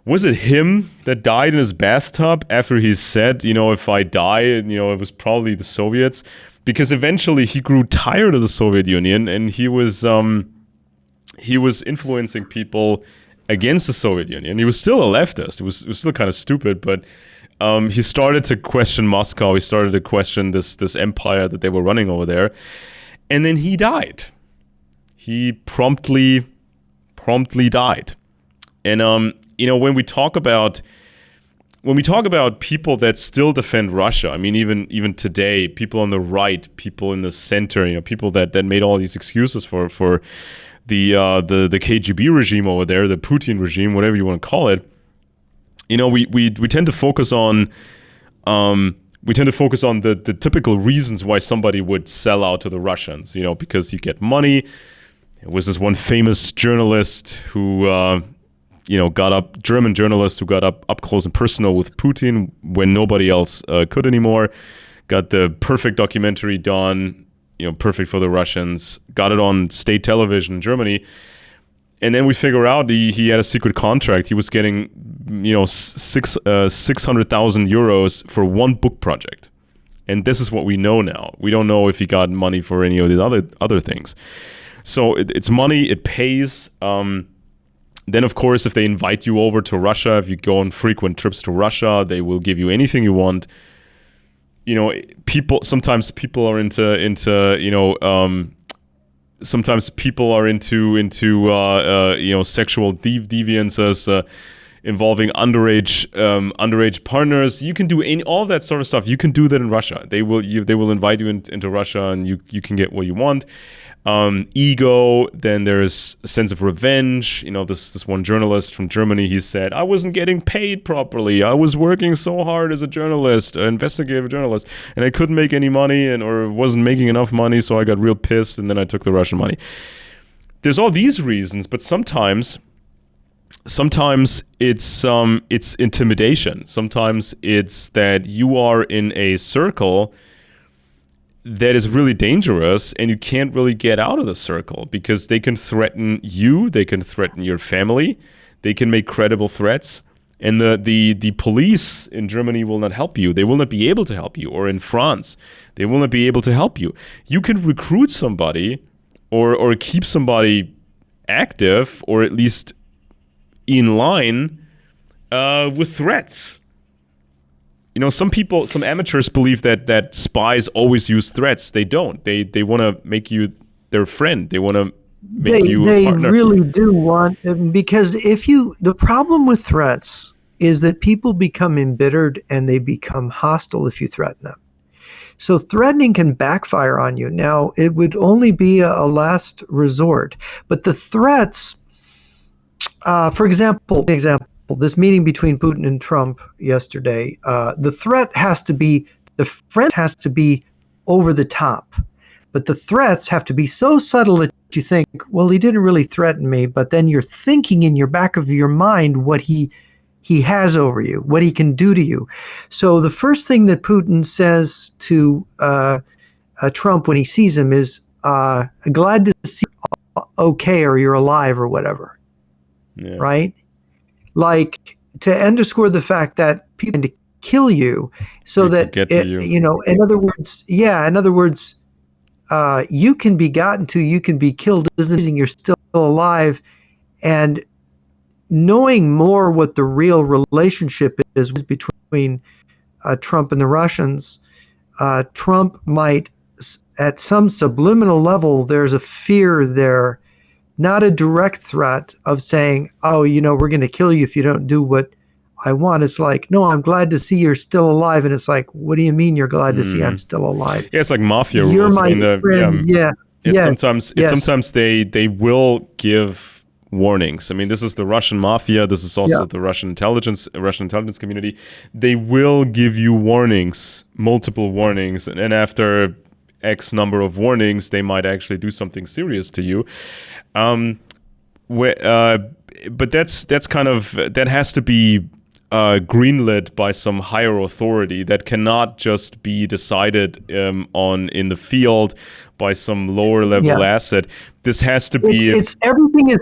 was it him that died in his bathtub after he said, if I die, it was probably the Soviets, because eventually he grew tired of the Soviet Union, and he was influencing people against the Soviet Union. He was still a leftist. It was still kind of stupid, but he started to question Moscow. He started to question this empire that they were running over there, and then he died. He promptly died. And when we talk about people that still defend Russia, I mean, even today, people on the right, people in the center, people that made all these excuses for the KGB regime over there, the Putin regime, whatever you want to call it. We tend to focus on the typical reasons why somebody would sell out to the Russians, because you get money. There was this one famous journalist who, German journalist who got up close and personal with Putin when nobody else could anymore. Got the perfect documentary done, perfect for the Russians. Got it on state television in Germany. And then we figure out he had a secret contract. He was getting, 600,000 euros for one book project. And this is what we know now. We don't know if he got money for any of these other things. So it's money, it pays. Then, of course, if they invite you over to Russia, if you go on frequent trips to Russia, they will give you anything you want. sometimes people are into sexual deviances involving underage partners. You can do all that sort of stuff. You can do that in Russia. They will invite you into Russia, and you can get what you want. Ego. Then there's a sense of revenge. This one journalist from Germany, he said, I wasn't getting paid properly. I was working so hard as a journalist, an investigative journalist, and I couldn't make any money or wasn't making enough money, so I got real pissed, and then I took the Russian money. There's all these reasons, but sometimes it's intimidation. Sometimes it's that you are in a circle that is really dangerous, and you can't really get out of the circle because they can threaten you, they can threaten your family, they can make credible threats, and the police in Germany will not help you. They will not be able to help you, or in France, they will not be able to help you. You can recruit somebody or keep somebody active, or at least in line with threats. Some amateurs believe that spies always use threats. They don't. They want to make you their friend. They want to make you a partner. They really do want, because the problem with threats is that people become embittered and they become hostile if you threaten them. So threatening can backfire on you. Now, it would only be a last resort, but the threats, for example, this meeting between Putin and Trump yesterday, the friend has to be over the top, but the threats have to be so subtle that you think, well, he didn't really threaten me, but then you're thinking in your back of your mind what he has over you, what he can do to you. So the first thing that Putin says to Trump when he sees him is, glad to see you okay, or you're alive, or whatever. Yeah. Right? Like, to underscore the fact that people to kill you, so that in other words, you can be gotten to, you can be killed, doesn't mean you're still alive. And knowing more what the real relationship is between Trump and the Russians, Trump might, at some subliminal level, there's a fear there. Not a direct threat of saying, oh, we're going to kill you if you don't do what I want. It's like, no, I'm glad to see you're still alive. And it's like, what do you mean you're glad to see I'm still alive? Yeah, it's like mafia you're rules. My friend. Sometimes they will give warnings. I mean, this is the Russian mafia. This is also the Russian intelligence community. They will give you warnings, multiple warnings. And after X number of warnings, they might actually do something serious to you. But that's kind of, that has to be greenlit by some higher authority. That cannot just be decided in the field by some lower level asset. This has to be. It's everything is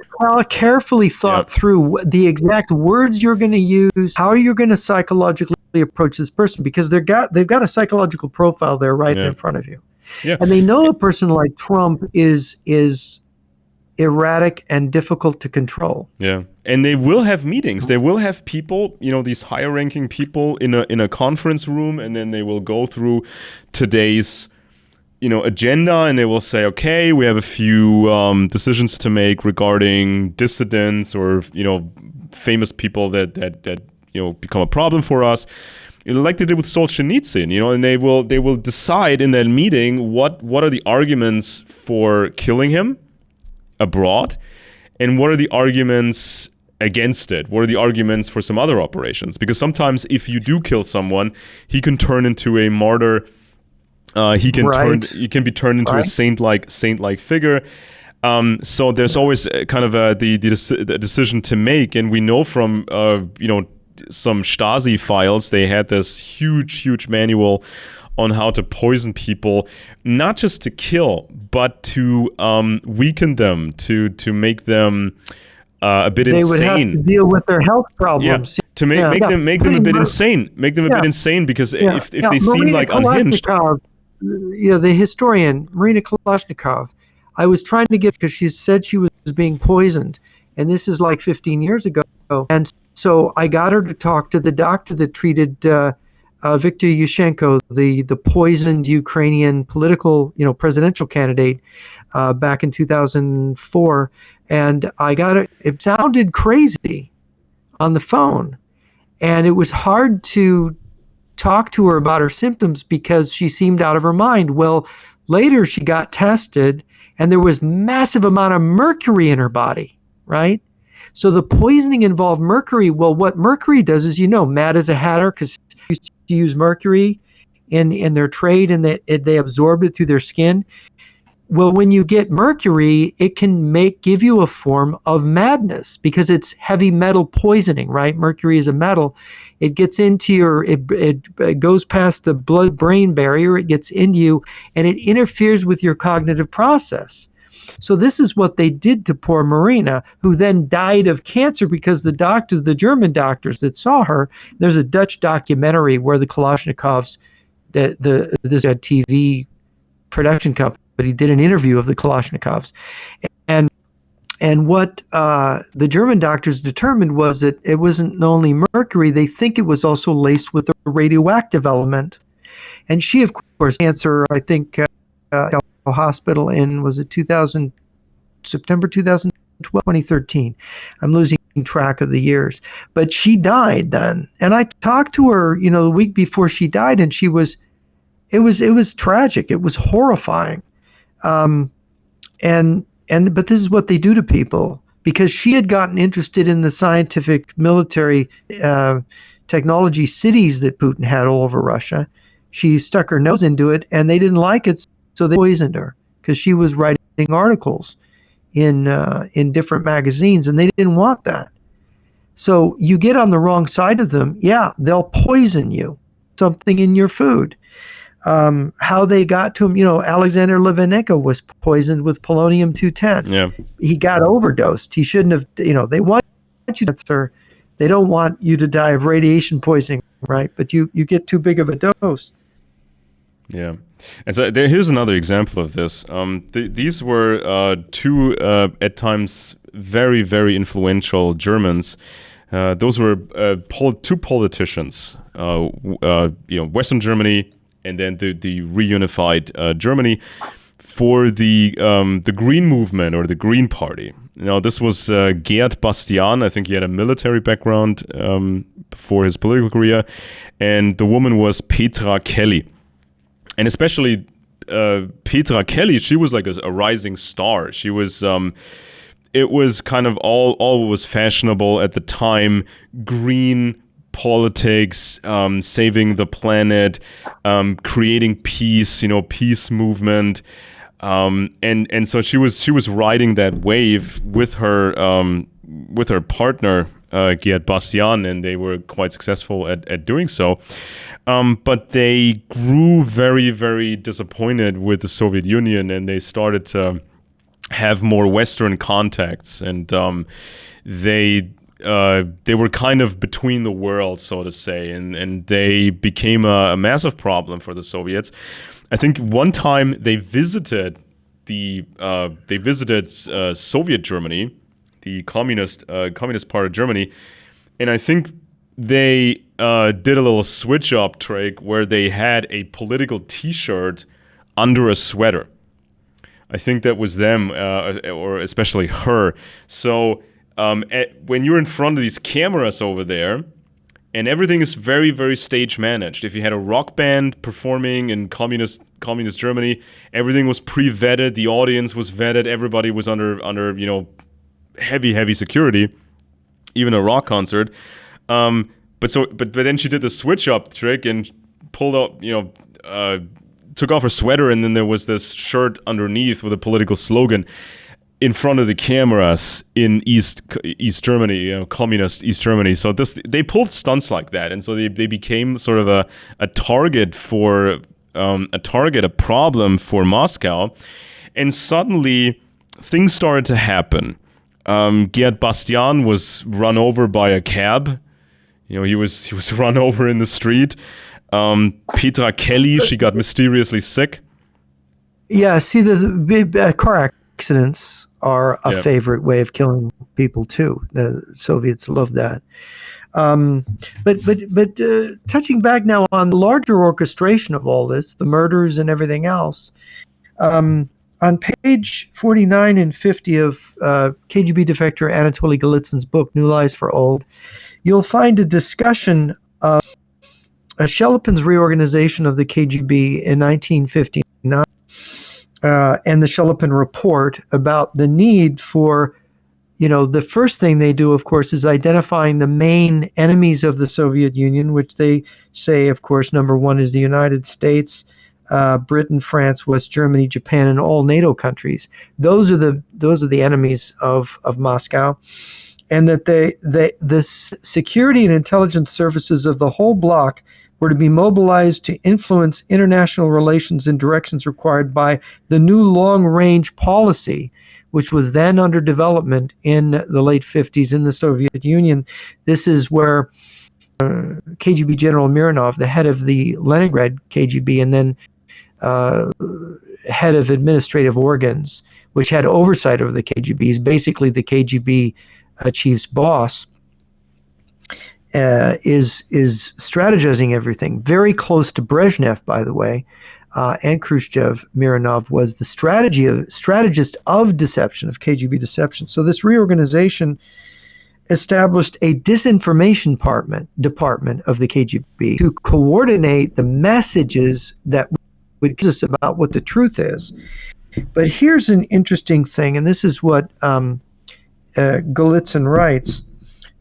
carefully thought through. The exact words you're going to use, how you're going to psychologically approach this person, because they've got a psychological profile there right in front of you. Yeah. And they know a person like Trump is erratic and difficult to control. Yeah. And they will have meetings. They will have people, these higher ranking people in a conference room, and then they will go through today's, agenda, and they will say, okay, we have a few decisions to make regarding dissidents or, famous people that become a problem for us. Like they did with Solzhenitsyn, and they will decide in that meeting what are the arguments for killing him abroad, and what are the arguments against it? What are the arguments for some other operations? Because sometimes if you do kill someone, he can turn into a martyr. He can be turned into a saint-like figure. So there's always kind of the decision to make, and we know from some Stasi files, they had this huge manual on how to poison people, not just to kill, but to weaken them, to make them a bit insane. They would have to deal with their health problems. Yeah. To make them a bit insane. Make them a bit insane, because if they seem like unhinged. The historian, Marina Kalashnikov, I was trying to get, because she said she was being poisoned, and this is like 15 years ago. And so I got her to talk to the doctor that treated Viktor Yushchenko, the poisoned Ukrainian political, presidential candidate, back in 2004, and it sounded crazy on the phone, and it was hard to talk to her about her symptoms because she seemed out of her mind. Well, later she got tested, and there was massive amount of mercury in her body, right? So the poisoning involved mercury. Well, what mercury does is, Mad as a Hatter, because they used to use mercury in their trade, and they absorbed it through their skin. Well, when you get mercury, it can give you a form of madness because it's heavy metal poisoning, right? Mercury is a metal. It gets into it goes past the blood-brain barrier, it gets into you, and it interferes with your cognitive process. So this is what they did to poor Marina, who then died of cancer because the German doctors that saw her, there's a Dutch documentary where the Kalashnikovs, this TV production company, did an interview of the Kalashnikovs. And what the German doctors determined was that it wasn't only mercury, they think it was also laced with a radioactive element. And she, of course, cancer, I think, hospital in, was it September 2012, 2013. I'm losing track of the years. But she died then. And I talked to her, the week before she died, and it was tragic. It was horrifying. But this is what they do to people, because she had gotten interested in the scientific military technology cities that Putin had all over Russia. She stuck her nose into it, and they didn't like it, so they poisoned her because she was writing articles in different magazines, and they didn't want that. So you get on the wrong side of them, they'll poison you, something in your food. How they got to him, Alexander Litvinenko was poisoned with polonium-210. Yeah. He got overdosed. He shouldn't have, they want you to answer. They don't want you to die of radiation poisoning, right? But you get too big of a dose. Yeah. And so here's another example of this. These were two, at times, very, very influential Germans. Those were two politicians, Western Germany, and then the reunified Germany, for the Green Movement or the Green Party. Now, this was Gerd Bastian. I think he had a military background before his political career, and the woman was Petra Kelly. And especially Petra Kelly, she was like a rising star. She was, it was kind of all was fashionable at the time. Green politics, saving the planet, creating peace, peace movement. And so she was riding that wave with her partner, Gerd Bastian, and they were quite successful at doing so. But they grew very, very disappointed with the Soviet Union, and they started to have more Western contacts, and they were kind of between the worlds, so to say, and they became a massive problem for the Soviets. I think one time they visited Soviet Germany, the communist part of Germany, and I think they did a little switch up trick where they had a political T-shirt under a sweater. I think that was them, or especially her. So when you're in front of these cameras over there, and everything is very, very stage managed. If you had a rock band performing in communist Germany, everything was pre-vetted. The audience was vetted. Everybody was under heavy security. Even a rock concert. But then she did the switch up trick and pulled up, took off her sweater, and then there was this shirt underneath with a political slogan in front of the cameras in East Germany, communist East Germany. So they pulled stunts like that, and so they became sort of a target for a problem for Moscow, and suddenly things started to happen. Gerd Bastian was run over by a cab. He was run over in the street. Petra Kelly, she got mysteriously sick. Yeah, see the car accidents are a favorite way of killing people too. The Soviets loved that. But touching back now on the larger orchestration of all this, the murders and everything else, on page 49 and 50 of KGB defector Anatoly Golitsyn's book, New Lies for Old, you'll find a discussion of Shelepin's reorganization of the KGB in 1959 and the Shelepin report about the need for, the first thing they do, of course, is identifying the main enemies of the Soviet Union, which they say, of course, number one is the United States, Britain, France, West Germany, Japan, and all NATO countries. Those are the enemies of Moscow, and that the security and intelligence services of the whole bloc were to be mobilized to influence international relations in directions required by the new long-range policy, which was then under development in the late 50s in the Soviet Union. This is where KGB General Mironov, the head of the Leningrad KGB, and then head of administrative organs, which had oversight over the KGBs, basically the KGB chief's boss, is strategizing everything. Very close to Brezhnev, by the way, and Khrushchev. Mironov was the strategist of deception, of KGB deception. So this reorganization established a disinformation department of the KGB to coordinate the messages that would give us about what the truth is. But here's an interesting thing, and this is what Golitsyn writes.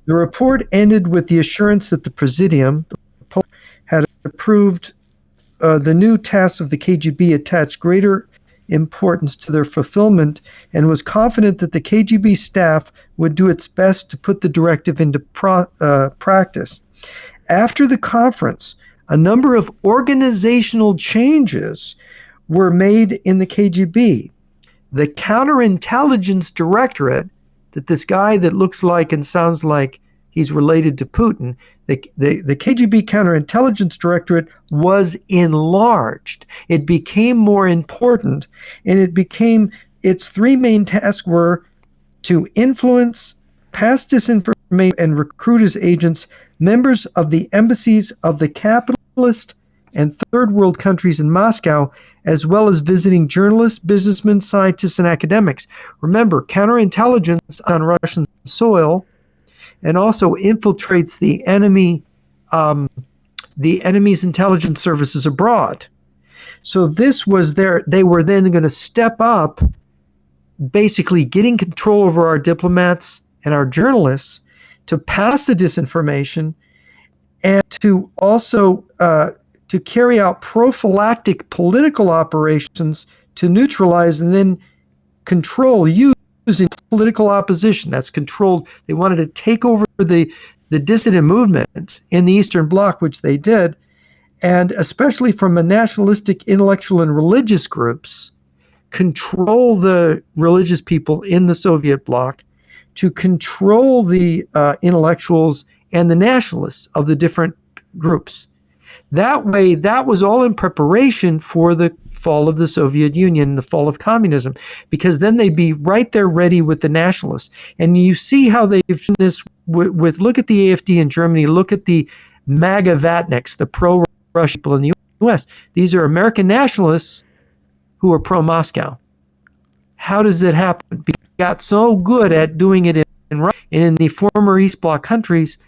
The report ended with the assurance that the Presidium had approved the new tasks of the KGB, attached greater importance to their fulfillment, and was confident that the KGB staff would do its best to put the directive into practice. After the conference, a number of organizational changes were made in the KGB. The Counterintelligence Directorate, that this guy that looks like and sounds like he's related to Putin, the KGB Counterintelligence Directorate was enlarged. It became more important, and its three main tasks were to influence, pass disinformation, and recruit as agents members of the embassies of the capitalist and third world countries in Moscow, as well as visiting journalists, businessmen, scientists, and academics. Remember, counterintelligence on Russian soil, and also infiltrates the enemy, the enemy's intelligence services abroad. So this was they were then going to step up, basically getting control over our diplomats and our journalists to pass the disinformation, and to also to carry out prophylactic political operations to neutralize and then control using political opposition. That's controlled. They wanted to take over the dissident movement in the Eastern Bloc, which they did, and especially from a nationalistic, intellectual, and religious groups, control the religious people in the Soviet bloc, to control the intellectuals and the nationalists of the different groups. That way, that was all in preparation for the fall of the Soviet Union, the fall of communism, because then they'd be right there ready with the nationalists. And you see how they've done this with look at the AfD in Germany, look at the MAGA Vatniks, the pro-Russian people in the US. These are American nationalists who are pro-Moscow. How does it happen? Because they got so good at doing it in Russia and in the former East Bloc countries,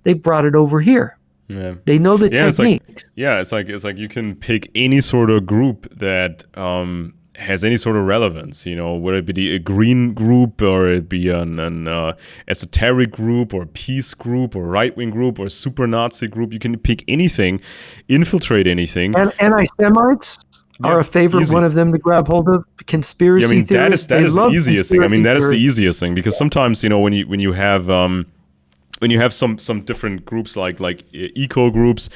they've brought it over here. Yeah. They know the techniques. It's like you can pick any sort of group that has any sort of relevance, whether it be a green group or it be an esoteric group or peace group or right-wing group or super Nazi group. You can pick anything, infiltrate anything. And anti-Semites are a favorite one of them to grab hold of. Conspiracy theories. That is the easiest thing. That is the easiest thing, because sometimes when you have some different groups like eco groups,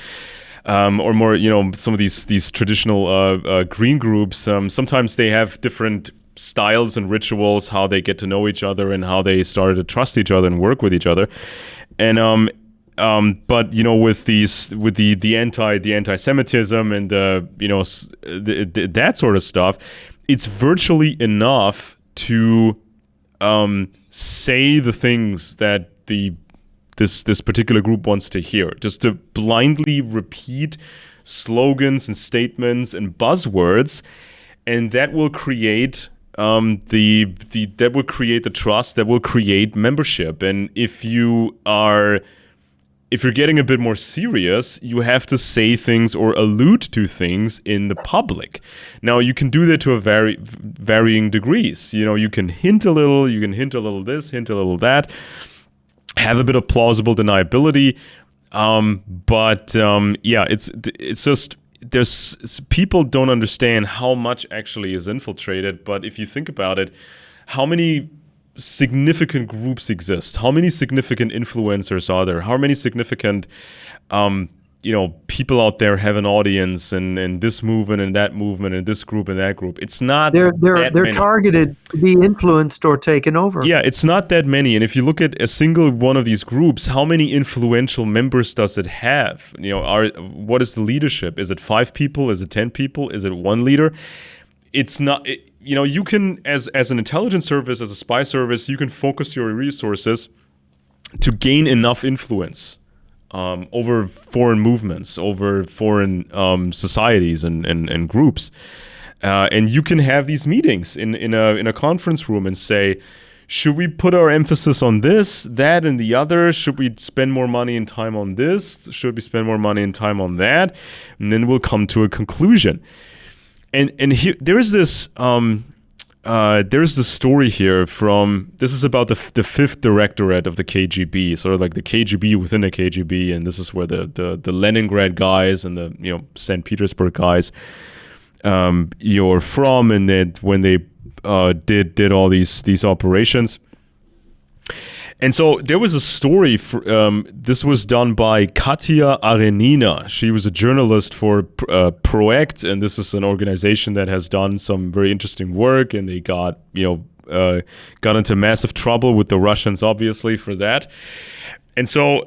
or more some of these traditional green groups, sometimes they have different styles and rituals, how they get to know each other and how they started to trust each other and work with each other. And but with the anti-Semitism and that sort of stuff, it's virtually enough to say the things that this particular group wants to hear, just to blindly repeat slogans and statements and buzzwords, and that will create that will create the trust, that will create membership. And if you're getting a bit more serious, you have to say things or allude to things in the public. Now, you can do that to a varying degrees. You can hint a little this, hint a little that, have a bit of plausible deniability. It's just, people don't understand how much actually is infiltrated. But if you think about it, how many significant groups exist? How many significant influencers are there? How many significant people out there have an audience and this movement and that movement and this group and that group? It's not they're many. targeted to be influenced or taken over. Yeah, it's not that many. And if you look at a single one of these groups, how many influential members does it have? What is the leadership? Is it 5 people? Is it 10 people? Is it one leader? It's not. You can, as an intelligence service, as a spy service, you can focus your resources to gain enough influence over foreign movements, over foreign societies and groups, and you can have these meetings in a conference room and say, should we put our emphasis on this, that, and the other? Should we spend more money and time on this? Should we spend more money and time on that? And then we'll come to a conclusion. And here, there's this story here this is about the 5th Directorate of the KGB, sort of like the KGB within the KGB, and this is where the Leningrad guys and the St. Petersburg guys you're from, and then when they did all these operations. And so there was a story, this was done by Katya Arenina. She was a journalist for Projekt, and this is an organization that has done some very interesting work, and they got into massive trouble with the Russians, obviously, for that. And so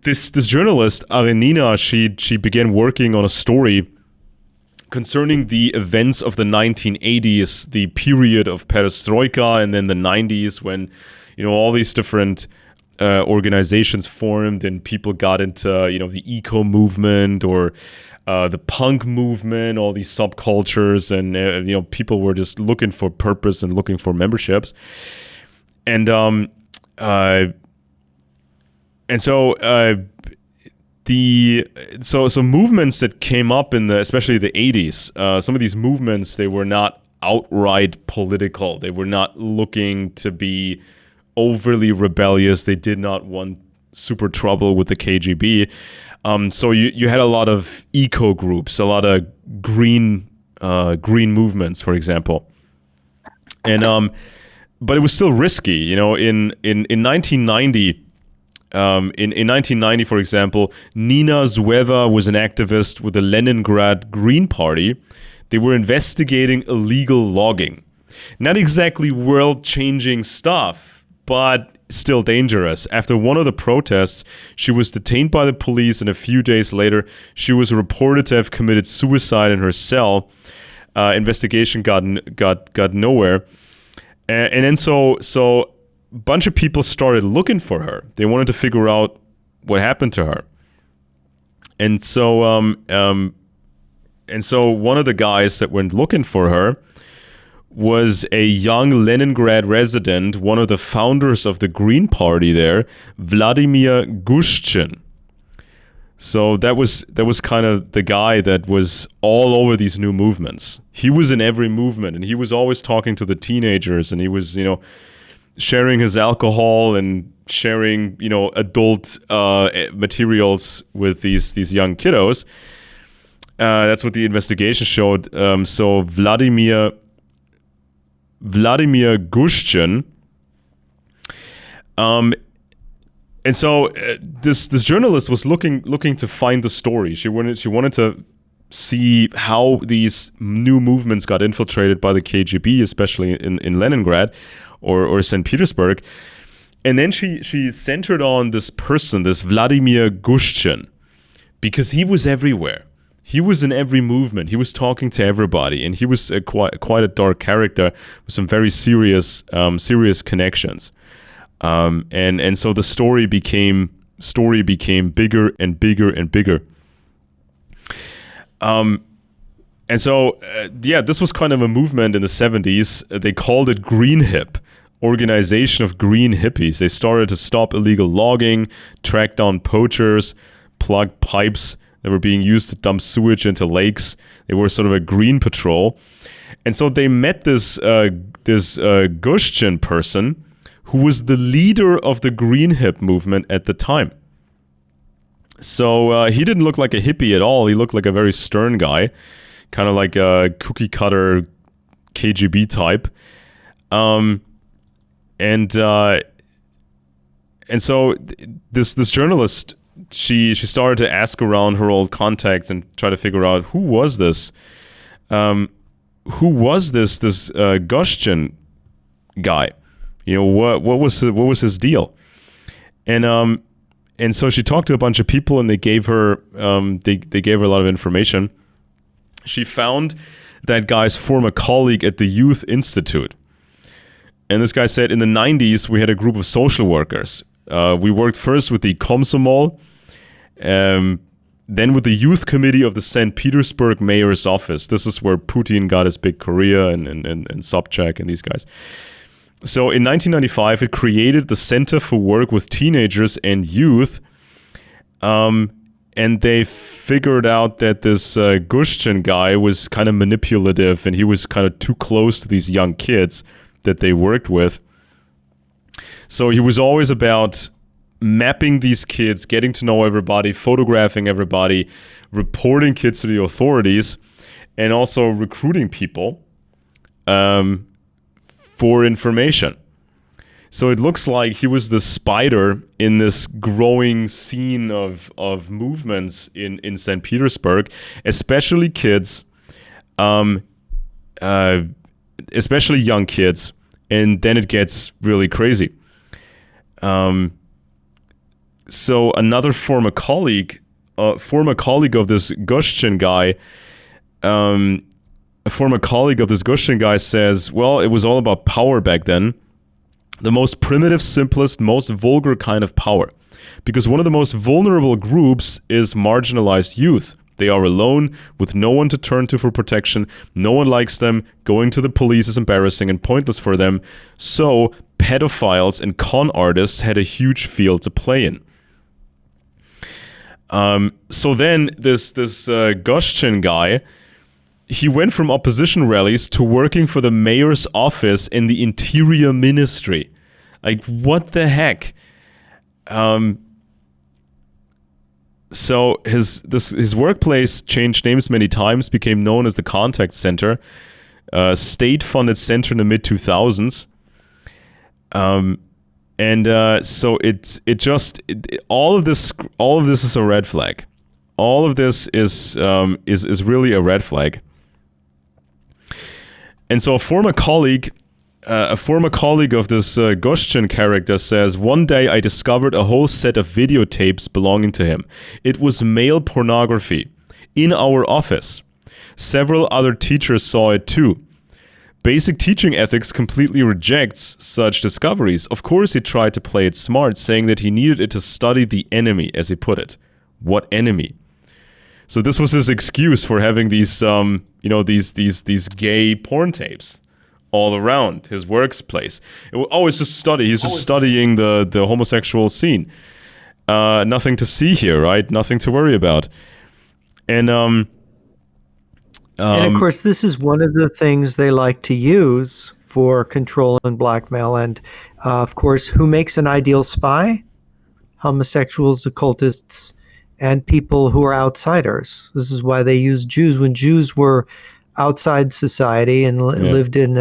this journalist, Arenina, she began working on a story concerning the events of the 1980s, the period of perestroika, and then the 90s when all these different organizations formed and people got into, the eco movement or the punk movement, all these subcultures, and people were just looking for purpose and looking for memberships, and so movements that came up in especially the 80s, some of these movements, they were not outright political. They were not looking to be overly rebellious. They did not want super trouble with the KGB. So you had a lot of eco groups, a lot of green movements, for example. And but it was still risky. In 1990, in 1990, for example, Nina Zueva was an activist with the Leningrad Green Party. They were investigating illegal logging. Not exactly world-changing stuff, but still dangerous. After one of the protests, she was detained by the police, and a few days later, she was reported to have committed suicide in her cell. Investigation got nowhere, and then so a bunch of people started looking for her. They wanted to figure out what happened to her, and so one of the guys that went looking for her was a young Leningrad resident, one of the founders of the Green Party there, Vladimir Gushchin. So that was kind of the guy that was all over these new movements. He was in every movement, and he was always talking to the teenagers, and he was, sharing his alcohol and sharing, adult materials with these young kiddos. That's what the investigation showed. So Vladimir Gushchin, and so this journalist was looking to find the story. She wanted to see how these new movements got infiltrated by the KGB, especially in Leningrad or St. Petersburg. And then she centered on this person, this Vladimir Gushchin, because he was everywhere. He was in every movement. He was talking to everybody, and he was quite a dark character with some very serious connections. And so the story became bigger and bigger and bigger. And so this was kind of a movement in the 70s. They called it Green Hip, Organization of Green Hippies. They started to stop illegal logging, track down poachers, plug pipes that were being used to dump sewage into lakes. They were sort of a green patrol. And so they met this Gushchin person who was the leader of the Green Hip movement at the time. So he didn't look like a hippie at all. He looked like a very stern guy, kind of like a cookie cutter KGB type. And so this journalist, she started to ask around her old contacts and try to figure out who was this Gushchin guy. You know, what was his deal? And so she talked to a bunch of people, and they gave her they gave her a lot of information. She found that guy's former colleague at the Youth Institute. And this guy said, in the 90s, we had a group of social workers. We worked first with the Komsomol, then with the youth committee of the St. Petersburg mayor's office. This is where Putin got his big Korea and Sobchak and these guys. So in 1995, it created the Center for Work with Teenagers and Youth. And they figured out that this Gushchin guy was kind of manipulative, and he was kind of too close to these young kids that they worked with. So he was always about mapping these kids, getting to know everybody, photographing everybody, reporting kids to the authorities, and also recruiting people for information. So it looks like he was the spider in this growing scene of movements in St. Petersburg, especially kids, especially young kids, and then it gets really crazy. So another former colleague of this Gushchin guy, says, well, it was all about power back then. The most primitive, simplest, most vulgar kind of power. Because one of the most vulnerable groups is marginalized youth. They are alone, with no one to turn to for protection. No one likes them. Going to the police is embarrassing and pointless for them. So pedophiles and con artists had a huge field to play in. So then this Gushchin guy, he went from opposition rallies to working for the mayor's office in the Interior Ministry. Like, what the heck? So his workplace changed names many times, became known as the Contact Center, state-funded center in the mid-2000s. So all of this is a red flag. All of this is really a red flag. And so a former colleague of this Gushchin character says, one day I discovered a whole set of videotapes belonging to him. It was male pornography in our office. Several other teachers saw it too. Basic teaching ethics completely rejects such discoveries. Of course, he tried to play it smart, saying that he needed it to study the enemy, as he put it. What enemy? So this was his excuse for having these, these gay porn tapes all around his workplace. It's just study. He's just studying the homosexual scene. Nothing to see here, right? Nothing to worry about. And of course, this is one of the things they like to use for control and blackmail. And of course, who makes an ideal spy? Homosexuals, occultists, and people who are outsiders. This is why they use Jews. When Jews were outside society and lived in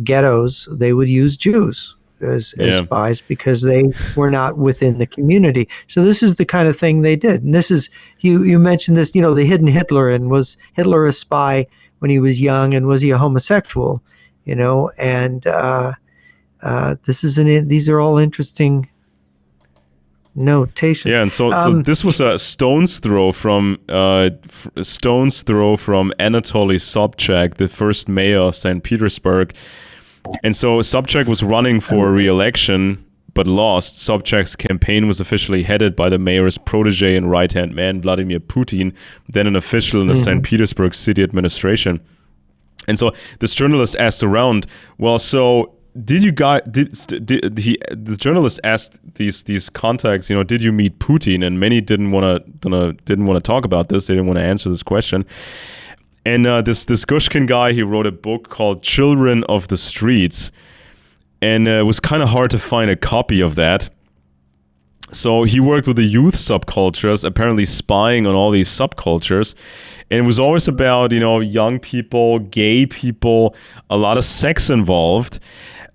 ghettos, they would use Jews as spies because they were not within the community. So this is the kind of thing they did. And this is, you mentioned this, the hidden Hitler, and was Hitler a spy when he was young, and was he a homosexual? And these are all interesting notations. Yeah, and so this was a stone's throw from Anatoly Sobchak, the first mayor of St. Petersburg. And so Sobchak was running for re-election, but lost. Sobchak's campaign was officially headed by the mayor's protege and right-hand man, Vladimir Putin, then an official in the St. Petersburg city administration. And so this journalist asked around, well, so the journalist asked these contacts, did you meet Putin? And many didn't want to talk about this. They didn't want to answer this question. And this Gushkin guy, he wrote a book called Children of the Streets, and it was kind of hard to find a copy of that. So he worked with the youth subcultures, apparently spying on all these subcultures, and it was always about young people, gay people, a lot of sex involved,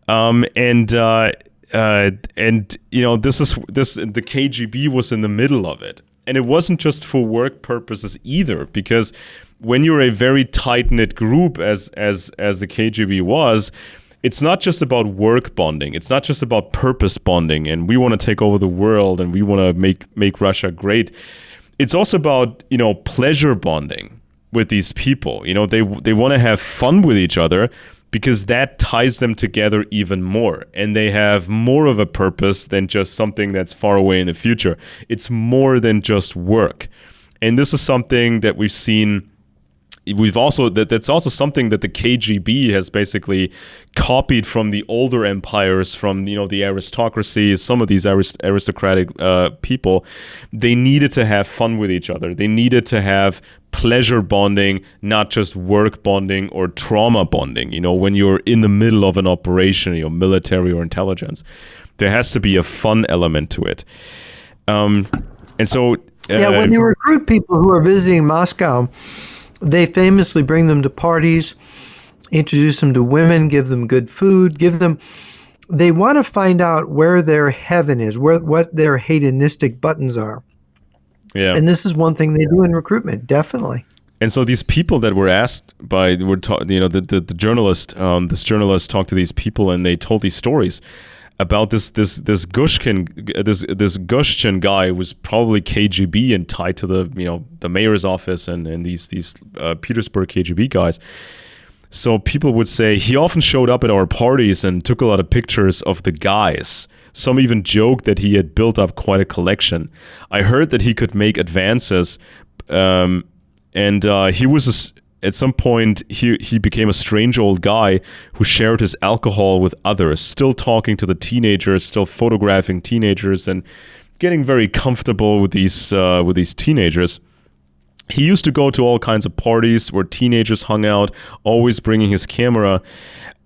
and the KGB was in the middle of it. And it wasn't just for work purposes either, because when you're a very tight-knit group, as the KGB was, it's not just about work bonding. It's not just about purpose bonding, and we want to take over the world, and we want to make Russia great. It's also about pleasure bonding with these people. They want to have fun with each other, because that ties them together even more. And they have more of a purpose than just something that's far away in the future. It's more than just work. And this is something that we've seen. That's also something that the KGB has basically copied from the older empires, from the aristocracy, some of these aristocratic people. They needed to have fun with each other. They needed to have pleasure bonding, not just work bonding or trauma bonding. When you're in the middle of an operation, military or intelligence, there has to be a fun element to it. And so when you recruit people who are visiting Moscow, they famously bring them to parties, introduce them to women, give them good food, they want to find out where their heaven is, what their hedonistic buttons are. Yeah. And this is one thing they do in recruitment, definitely. And so these people that were asked by, the journalist, this journalist talked to these people, and they told these stories about this Gushkin guy was probably KGB and tied to the mayor's office and these Petersburg KGB guys. So people would say he often showed up at our parties and took a lot of pictures of the guys. Some even joked that he had built up quite a collection. I heard that he could make advances, and he was at some point, he became a strange old guy who shared his alcohol with others, still talking to the teenagers, still photographing teenagers, and getting very comfortable with these teenagers. He used to go to all kinds of parties where teenagers hung out, always bringing his camera.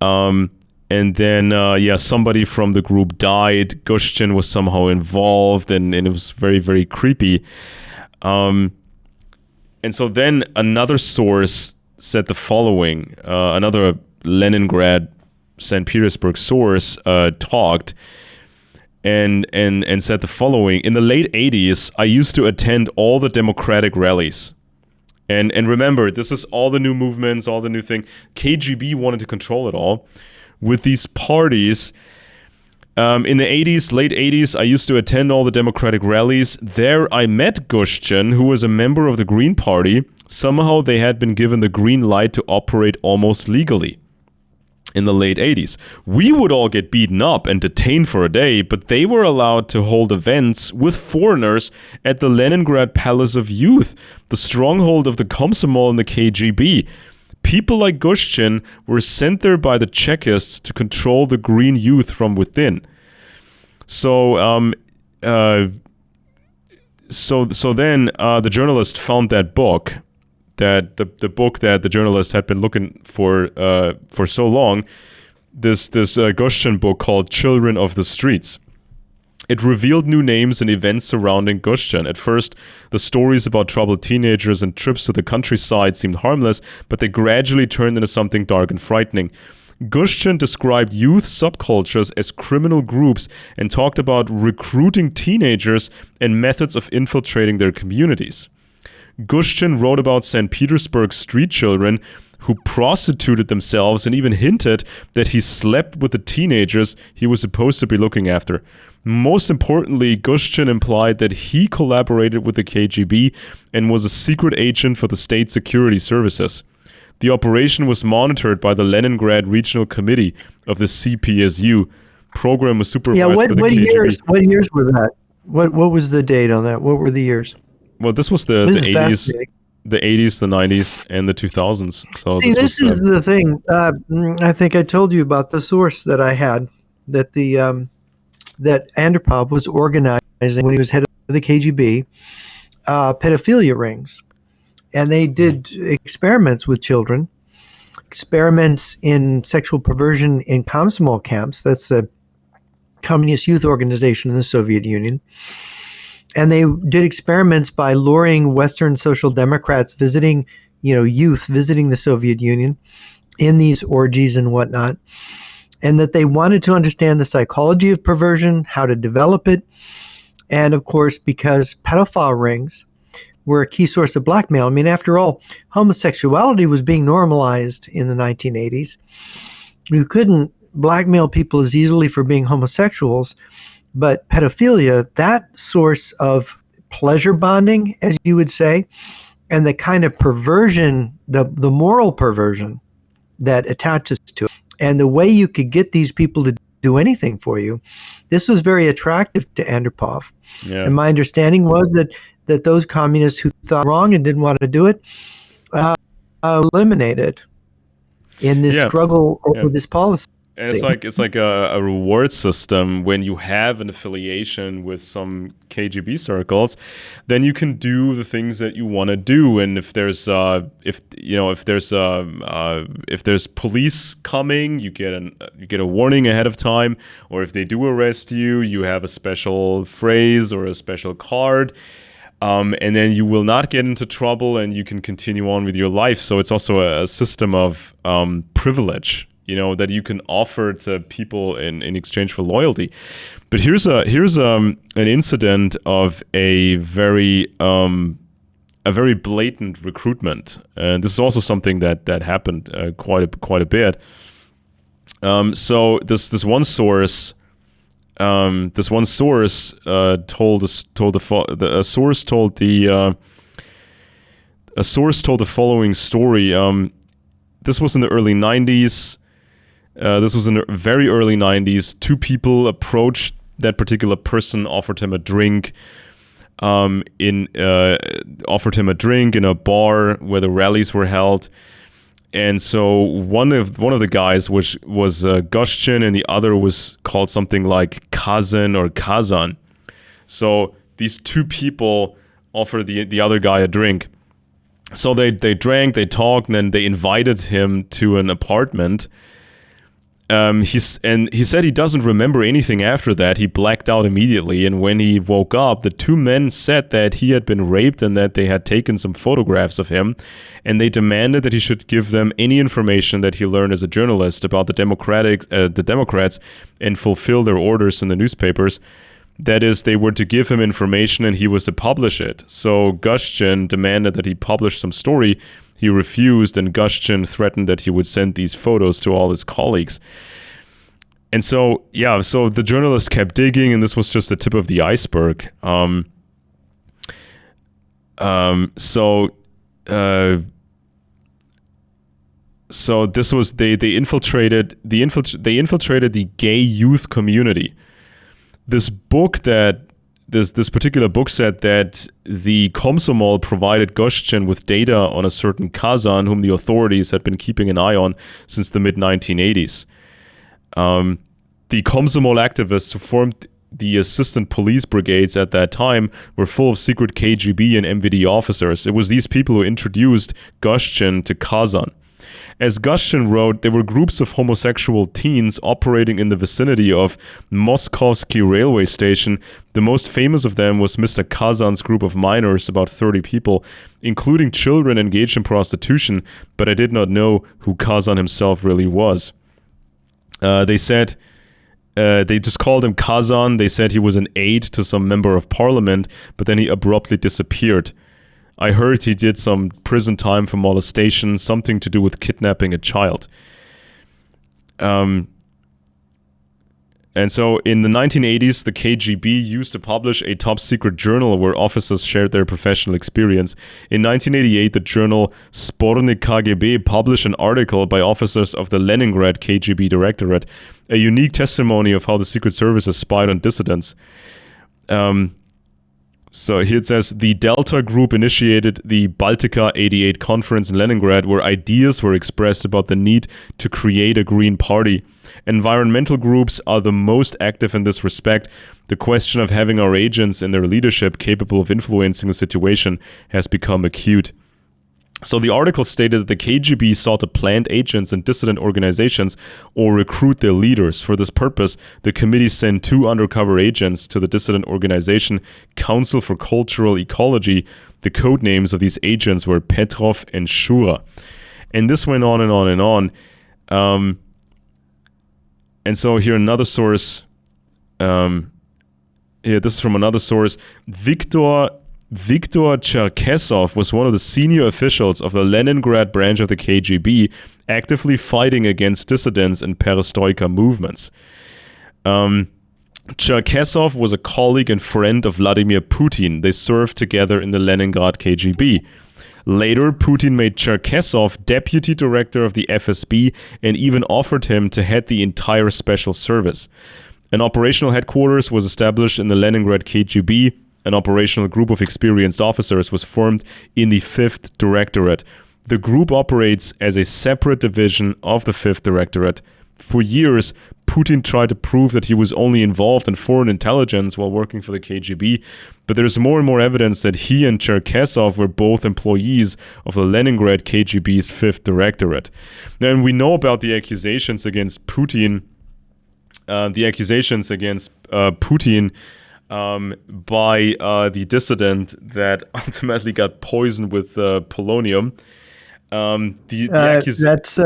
And then, somebody from the group died. Gushkin was somehow involved, and it was very, very creepy. And so then another source said the following. Another Leningrad, St. Petersburg source talked and said the following. In the late 80s, I used to attend all the democratic rallies. And remember, this is all the new movements, all the new thing. KGB wanted to control it all. With these parties, in the 80s, late 80s, I used to attend all the democratic rallies. There I met Gushkin, who was a member of the Green Party. Somehow they had been given the green light to operate almost legally. In the late 80s, we would all get beaten up and detained for a day, but they were allowed to hold events with foreigners at the Leningrad Palace of Youth, the stronghold of the Komsomol and the KGB. People like Gushkin were sent there by the Chekists to control the green youth from within. So then the journalist found that book, that the book that the journalist had been looking for so long, this Gushkin book called Children of the Streets. It revealed new names and events surrounding Gushkin. At first, the stories about troubled teenagers and trips to the countryside seemed harmless, but they gradually turned into something dark and frightening. Gushkin described youth subcultures as criminal groups and talked about recruiting teenagers and methods of infiltrating their communities. Gushkin wrote about St. Petersburg street children who prostituted themselves and even hinted that he slept with the teenagers he was supposed to be looking after. Most importantly, Gushchin implied that he collaborated with the KGB and was a secret agent for the state security services. The operation was monitored by the Leningrad Regional Committee of the CPSU. Program was supervised by the KGB. What years were that? What was the date on that? What were the years? Well, this was the 80s, the 80s, the 90s, and the 2000s. So see, this is the thing. I think I told you about the source that I had, that that Andropov was organizing when he was head of the KGB, pedophilia rings. And they did experiments with children, experiments in sexual perversion in Komsomol camps. That's the communist youth organization in the Soviet Union. And they did experiments by luring Western social democrats visiting, youth visiting the Soviet Union in these orgies and whatnot. And that they wanted to understand the psychology of perversion, how to develop it. And of course, because pedophile rings were a key source of blackmail. I mean, after all, homosexuality was being normalized in the 1980s. You couldn't blackmail people as easily for being homosexuals, but pedophilia, that source of pleasure bonding, as you would say, and the kind of perversion, the moral perversion that attaches to it, and the way you could get these people to do anything for you, this was very attractive to Andropov. Yeah. And my understanding was that those communists who thought wrong and didn't want to do it, eliminated in this struggle over this policy. And it's like a reward system. When you have an affiliation with some KGB circles, then you can do the things that you want to do. And if there's police coming, you get a warning ahead of time. Or if they do arrest you, you have a special phrase or a special card. And then you will not get into trouble and you can continue on with your life. So it's also a system of privilege, that you can offer to people in exchange for loyalty. But here's an incident of a very blatant recruitment. And this is also something that happened quite a bit. So this one source told the following story. This was in the early 90s. This was in the very early 90s. Two people approached that particular person, offered him a drink in a bar where the rallies were held. And so one of the guys was Gushchin, and the other was called something like Kazan or Kazan. So these two people offered the other guy a drink. So they drank, they talked, and then they invited him to an apartment. He said he doesn't remember anything after that. He blacked out immediately, and when he woke up, the two men said that he had been raped and that they had taken some photographs of him, and they demanded that he should give them any information that he learned as a journalist about the Democrats and fulfill their orders in the newspapers. That is, they were to give him information and he was to publish it. So Gushchin demanded that he publish some story. He refused, and Gushchin threatened that he would send these photos to all his colleagues. And so the journalist kept digging, and this was just the tip of the iceberg. So this was they infiltrated the gay youth community. This particular book said that the Komsomol provided Gushchin with data on a certain Kazan whom the authorities had been keeping an eye on since the mid-1980s. The Komsomol activists who formed the assistant police brigades at that time were full of secret KGB and MVD officers. It was these people who introduced Gushchin to Kazan. As Gushchin wrote, there were groups of homosexual teens operating in the vicinity of Moskovsky railway station. The most famous of them was Mr. Kazan's group of minors, about 30 people, including children engaged in prostitution, but I did not know who Kazan himself really was. They said they just called him Kazan. They said he was an aide to some member of parliament, but then he abruptly disappeared. I heard he did some prison time for molestation, something to do with kidnapping a child. And so in the 1980s, the KGB used to publish a top-secret journal where officers shared their professional experience. In 1988, the journal Sporny KGB published an article by officers of the Leningrad KGB Directorate, a unique testimony of how the Secret Services spied on dissidents. So here it says, the Delta Group initiated the Baltica 88 conference in Leningrad, where ideas were expressed about the need to create a Green Party. Environmental groups are the most active in this respect. The question of having our agents in their leadership capable of influencing the situation has become acute. So the article stated that the KGB sought to plant agents in dissident organizations or recruit their leaders. For this purpose, the committee sent 2 undercover agents to the dissident organization Council for Cultural Ecology. The code names of these agents were Petrov and Shura. And this went on and on and on. And so here another source. This is from another source. Viktor Cherkessov was one of the senior officials of the Leningrad branch of the KGB, actively fighting against dissidents and perestroika movements. Cherkessov was a colleague and friend of Vladimir Putin. They served together in the Leningrad KGB. Later, Putin made Cherkessov deputy director of the FSB and even offered him to head the entire special service. An operational headquarters was established in the Leningrad KGB. An operational group of experienced officers was formed in the 5th Directorate. The group operates as a separate division of the 5th Directorate. For years, Putin tried to prove that he was only involved in foreign intelligence while working for the KGB, but there's more and more evidence that he and Cherkessov were both employees of the Leningrad KGB's 5th Directorate. And we know about the accusations against Putin, by the dissident that ultimately got poisoned with polonium. That's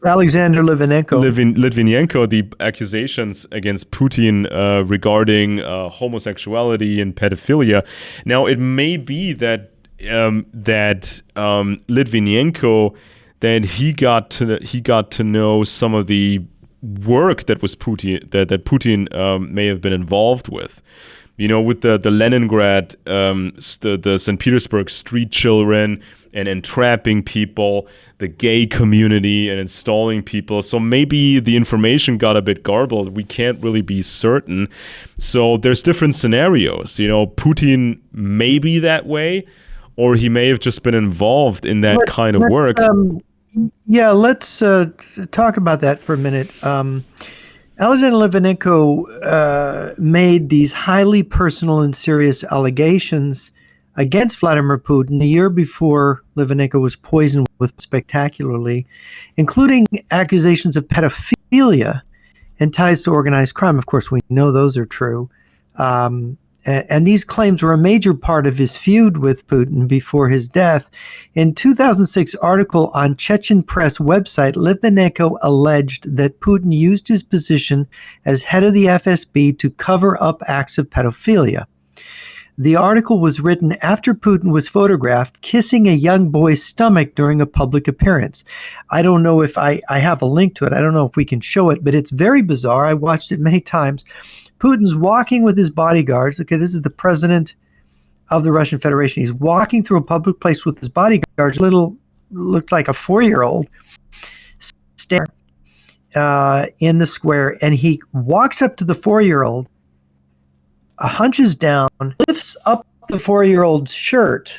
Alexander Litvinenko, the accusations against Putin regarding homosexuality and pedophilia. Now, it may be that Litvinenko, that he got to know some of the work that was Putin may have been involved with. You know, with the Leningrad, the St. Petersburg street children and entrapping people, the gay community and installing people. So maybe the information got a bit garbled. We can't really be certain. So there's different scenarios. You know, Putin may be that way, or he may have just been involved in that kind of work. Let's talk about that for a minute. Alexander Litvinenko made these highly personal and serious allegations against Vladimir Putin the year before Litvinenko was poisoned with spectacularly, including accusations of pedophilia and ties to organized crime. Of course, we know those are true. And these claims were a major part of his feud with Putin before his death. In 2006 article on Chechen Press website, Litvinenko alleged that Putin used his position as head of the FSB to cover up acts of pedophilia. The article was written after Putin was photographed kissing a young boy's stomach during a public appearance. I don't know if I have a link to it. I don't know if we can show it, but it's very bizarre. I watched it many times. Putin's walking with his bodyguards. Okay, this is the president of the Russian Federation. He's walking through a public place with his bodyguards. Looked like a 4-year-old standing in the square, and he walks up to the 4-year-old, hunches down, lifts up the 4-year-old's shirt,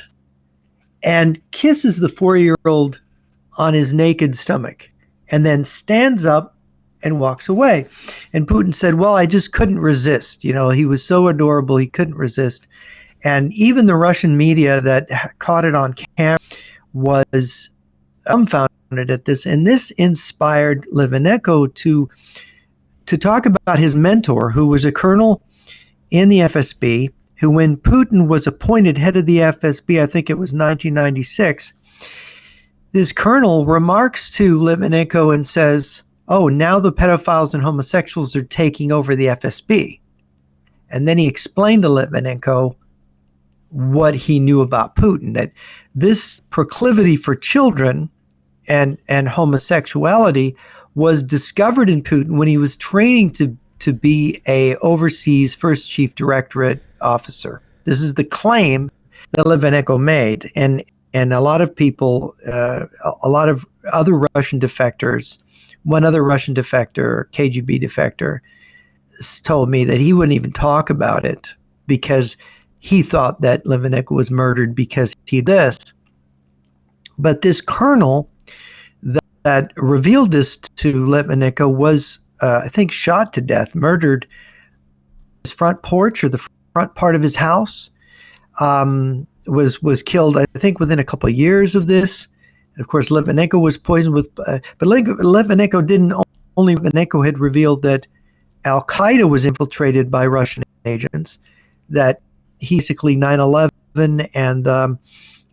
and kisses the 4-year-old on his naked stomach, and then stands up and walks away. And Putin said, well, I just couldn't resist. You know, he was so adorable, he couldn't resist. And even the Russian media that caught it on camera was dumbfounded at this. And this inspired Litvinenko to talk about his mentor, who was a colonel in the FSB, who when Putin was appointed head of the FSB, I think it was 1996, this colonel remarks to Litvinenko and says, oh, now the pedophiles and homosexuals are taking over the FSB. And then he explained to Litvinenko what he knew about Putin, that this proclivity for children and homosexuality was discovered in Putin when he was training to be a overseas first chief directorate officer. This is the claim that Litvinenko made, and a lot of people, a lot of other Russian defectors, one other Russian defector, KGB defector, told me that he wouldn't even talk about it because he thought that Litvinenko was murdered because he did this. But this colonel that revealed this to Litvinenko was, I think, shot to death, murdered his front porch or the front part of his house, was killed, I think, within a couple of years of this. And of course, Litvinenko was poisoned with, but Litvinenko didn't, only Litvinenko had revealed that Al-Qaeda was infiltrated by Russian agents, that basically 9/11 and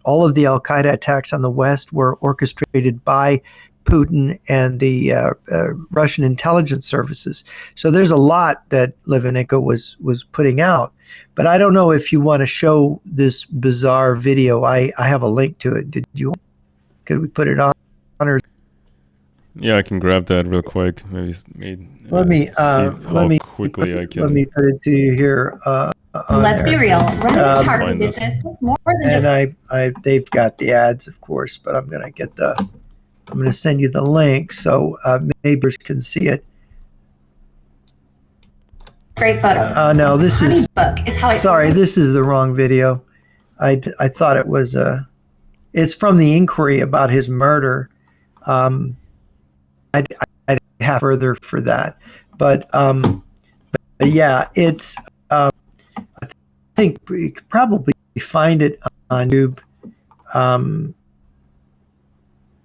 all of the Al-Qaeda attacks on the West were orchestrated by Putin and the Russian intelligence services. So there's a lot that Litvinenko was putting out. But I don't know if you want to show this bizarre video. I have a link to it. Could we put it on? Or? Yeah, I can grab that real quick. Let me quickly I can. Let me put it to you here. Let's be real. Running a target business is more than just. They've got the ads, of course, but I'm going to send you the link so neighbors can see it. Great photos. No, this is. Sorry, this is the wrong video. I thought it was. It's from the inquiry about his murder. I'd have further for that, but yeah, it's. I think we could probably find it on YouTube.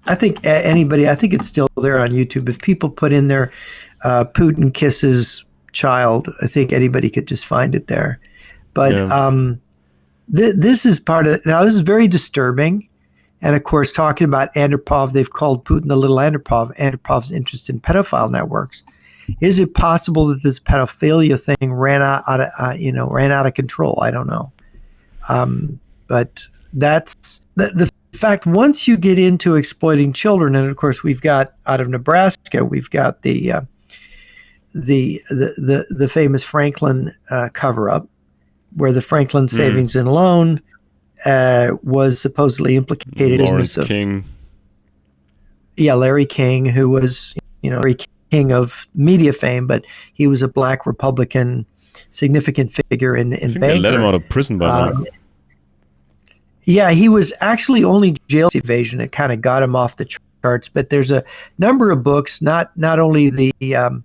I think it's still there on YouTube. If people put in there Putin kisses child, I think anybody could just find it there. But this is part of, now this is very disturbing. And of course, talking about Andropov, they've called Putin the little Andropov, Andropov's interest in pedophile networks. Is it possible that this pedophilia thing ran out of control? I don't know. But that's the fact. Once you get into exploiting children, and of course we've got out of Nebraska, we've got the famous Franklin cover-up, where the Franklin Savings and Loan was supposedly implicated in this. Larry King, who was Larry King of media fame, but he was a black Republican, significant figure in I think Baker. they let him out of prison by now. Yeah, he was actually only jail evasion. It kind of got him off the charts. But there's a number of books, not only the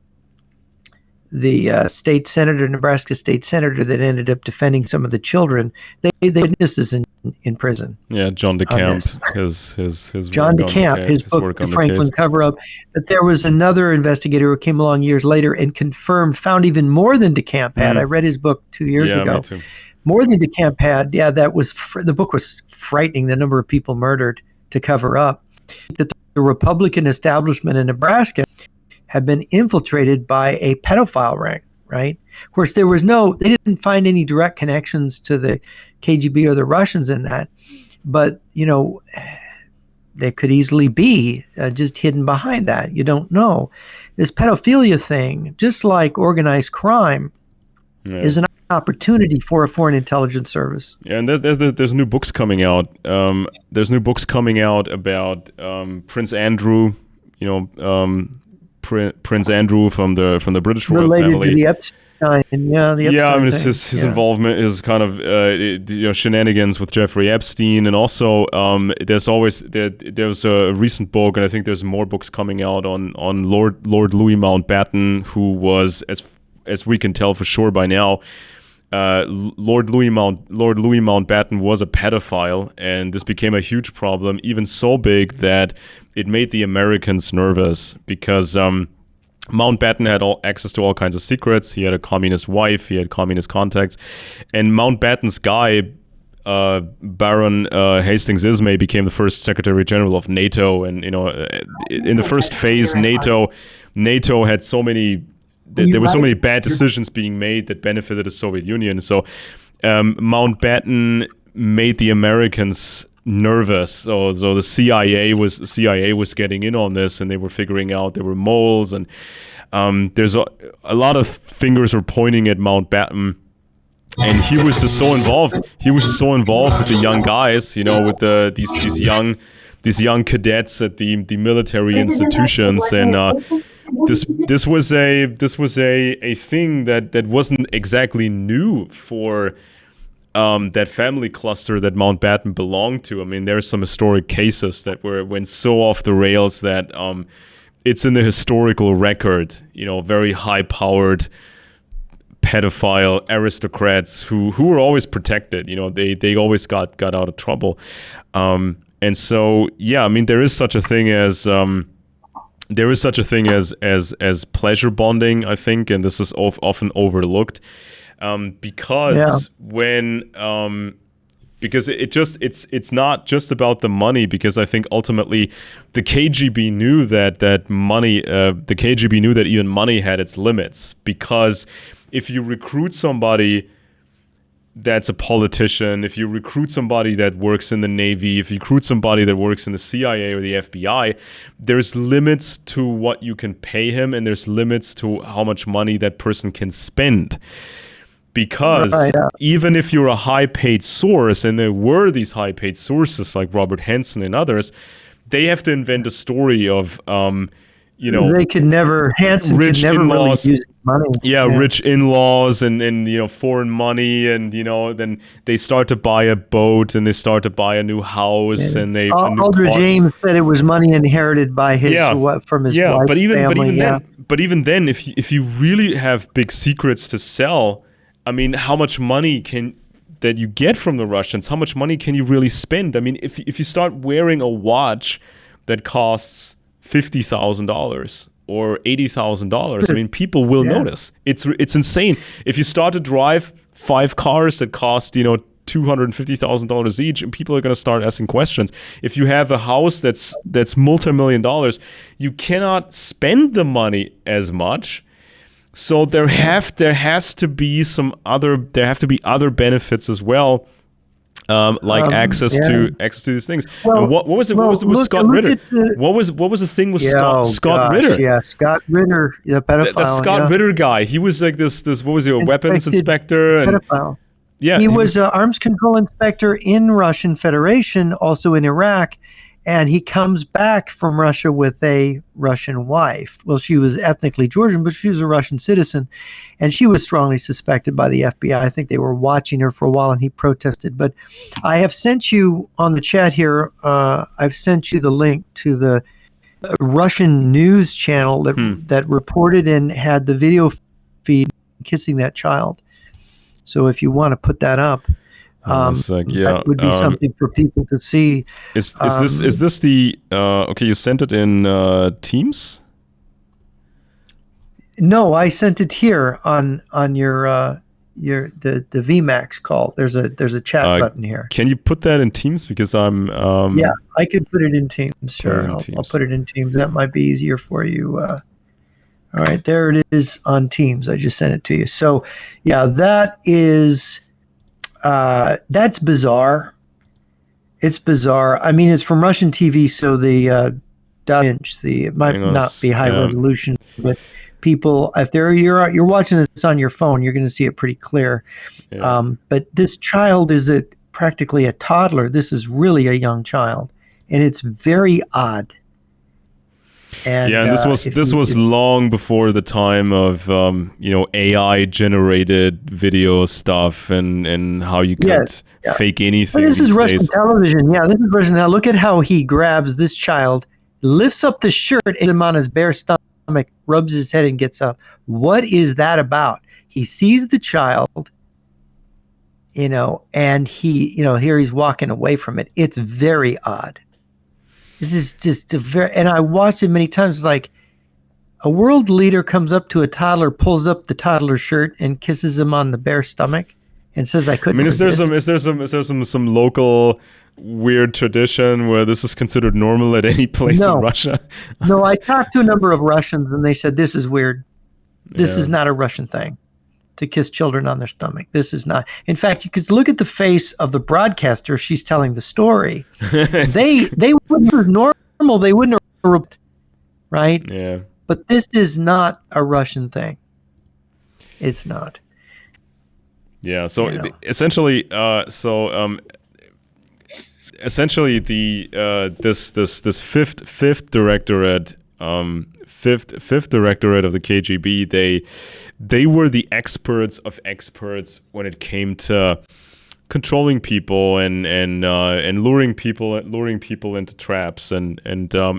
state senator, Nebraska state senator, that ended up defending some of the children. They witnesses in prison. Yeah, John DeCamp, his John DeCamp, his book, The Franklin Cover-Up. But there was another investigator who came along years later and found even more than DeCamp had. I read his book 2 years ago. Me too. More than DeCamp had. Yeah, the book was frightening, the number of people murdered to cover up. That the Republican establishment in Nebraska had been infiltrated by a pedophile ring, right? Of course, they didn't find any direct connections to the KGB or the Russians in that, but, they could easily be just hidden behind that. You don't know. This pedophilia thing, just like organized crime, is an opportunity for a foreign intelligence service. Yeah, and there's new books coming out. There's new books coming out about Prince Andrew, Prince Andrew from the British royal family. Related to the Epstein, his involvement is kind of shenanigans with Jeffrey Epstein, and also there's a recent book, and I think there's more books coming out on Lord Louis Mountbatten, who was, as we can tell for sure by now, Lord Louis Mountbatten was a pedophile, and this became a huge problem, even so big that it made the Americans nervous, because Mountbatten had access to all kinds of secrets. He had a communist wife, he had communist contacts, and Mountbatten's guy, Baron Hastings Ismay, became the first Secretary General of NATO, and in the first phase, NATO had so many. There were so many bad decisions being made that benefited the Soviet Union. So Mountbatten made the Americans nervous. So the CIA was getting in on this, and they were figuring out there were moles, and there's a lot of fingers were pointing at Mountbatten, and he was just so involved. He was just so involved with the young guys, with these young cadets at the military institutions, and this was a thing that wasn't exactly new for that family cluster that Mountbatten belonged to. I mean, there's some historic cases that went so off the rails that it's in the historical record. Very high-powered pedophile aristocrats who were always protected. They always got out of trouble. And so, yeah, I mean, there is such a thing as pleasure bonding, I think, and this is often overlooked, because it's not just about the money, because I think ultimately the KGB knew that money, the KGB knew that even money had its limits, because if you recruit somebody that's a politician, if you recruit somebody that works in the Navy, if you recruit somebody that works in the CIA or the FBI, there's limits to what you can pay him, and there's limits to how much money that person can spend. Because even if you're a high-paid source, and there were these high-paid sources like Robert Henson and others, they have to invent a story of they could never, Hansen could never really use money. Yeah, rich in-laws and foreign money, and then they start to buy a boat, and they start to buy a new house, and they Alder James said it was money inherited by his from his wife's family. But even then, if you really have big secrets to sell, I mean, how much money that you get from the Russians? How much money can you really spend? I mean, if you start wearing a watch that costs $50,000 or $80,000, I mean, people will notice. It's insane. If you start to drive 5 cars that cost $250,000 each, and people are going to start asking questions. If you have a house that's multi-million dollars, you cannot spend the money as much. So there have to be other benefits as well. Like access to these things. Well, and what was it? What was it with Scott Ritter? What was the thing with Scott Ritter? Yeah, Scott Ritter, the pedophile. The Scott Ritter guy. He was like this. What was he? A weapons inspector and pedophile. Yeah, he was an arms control inspector in Russian Federation, also in Iraq, and he comes back from Russia with a Russian wife. Well, she was ethnically Georgian, but she was a Russian citizen, and she was strongly suspected by the FBI. I think they were watching her for a while, and he protested. But I have sent you on the chat here, I've sent you the link to the Russian news channel that reported and had the video feed kissing that child. So if you want to put that up, that would be something for people to see. Is this the okay? You sent it in Teams? No, I sent it here on your the VMAX call. There's a chat button here. Can you put that in Teams? Because I'm yeah, I could put it in Teams. Sure, I'll put it in Teams. That might be easier for you. All right, there it is on Teams. I just sent it to you. So yeah, that is. That's bizarre. It's bizarre. I mean, it's from Russian TV, so the inch, it might not be high resolution, but people, if you're watching this on your phone, you're going to see it pretty clear. Yeah. But this child is practically a toddler. This is really a young child, and it's very odd. And, this was long before the time of AI generated video stuff and how you could fake anything. But this is Russian television. Yeah, this is Russian. Now look at how he grabs this child, lifts up the shirt, and him on his bare stomach, rubs his head, and gets up. What is that about? He sees the child, and he, here he's walking away from it. It's very odd. This is just and I watched it many times. Like a world leader comes up to a toddler, pulls up the toddler's shirt, and kisses him on the bare stomach, and says, "I couldn't." I mean, is resist. there some local weird tradition where this is considered normal at any place in Russia? No, I talked to a number of Russians, and they said this is weird. This is not a Russian thing. to kiss children on their stomach. This is not. In fact, you could look at the face of the broadcaster. She's telling the story. They wouldn't have normal. They wouldn't have, right? Yeah. But this is not a Russian thing. It's not. Yeah. So essentially, essentially the this fifth directorate, fifth directorate of the KGB, they were the experts of experts when it came to controlling people and luring people into traps and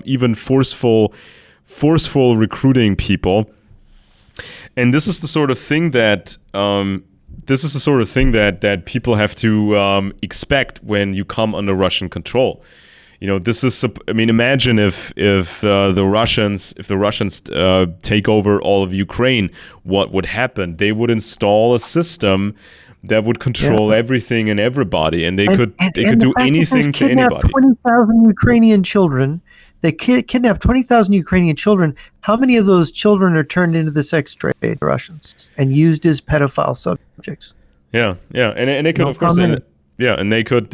even forceful recruiting people. And this is the sort of thing that that people have to expect when you come under Russian control. This is. I mean, imagine if the Russians take over all of Ukraine, what would happen? They would install a system that would control everything and everybody, and they could do anything to anybody. 20,000 Ukrainian children. They kidnapped 20,000 Ukrainian children. How many of those children are turned into the sex trade by Russians and used as pedophile subjects? Yeah, and they could, of course, and they could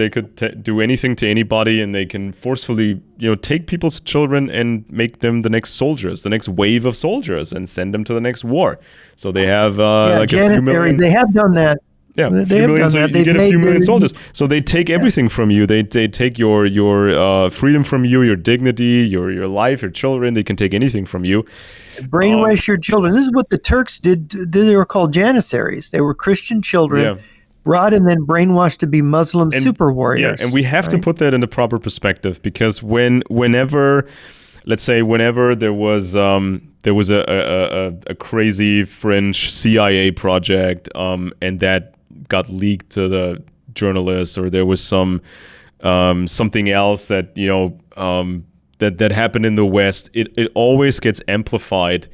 do anything to anybody, and they can forcefully, take people's children and make them the next soldiers, the next wave of soldiers, and send them to the next war. So they have a few million. They have done that. Yeah, a few million, so you get a few million soldiers. So they take everything from you. They take your freedom from you, your dignity, your life, your children. They can take anything from you. Brainwash your children. This is what the Turks did. They were called Janissaries. They were Christian children brought and then brainwashed to be Muslim super warriors. Yeah, and we have to put that in the proper perspective, because whenever there was a crazy French CIA project, and that got leaked to the journalists, or there was something else that that happened in the West, it always gets amplified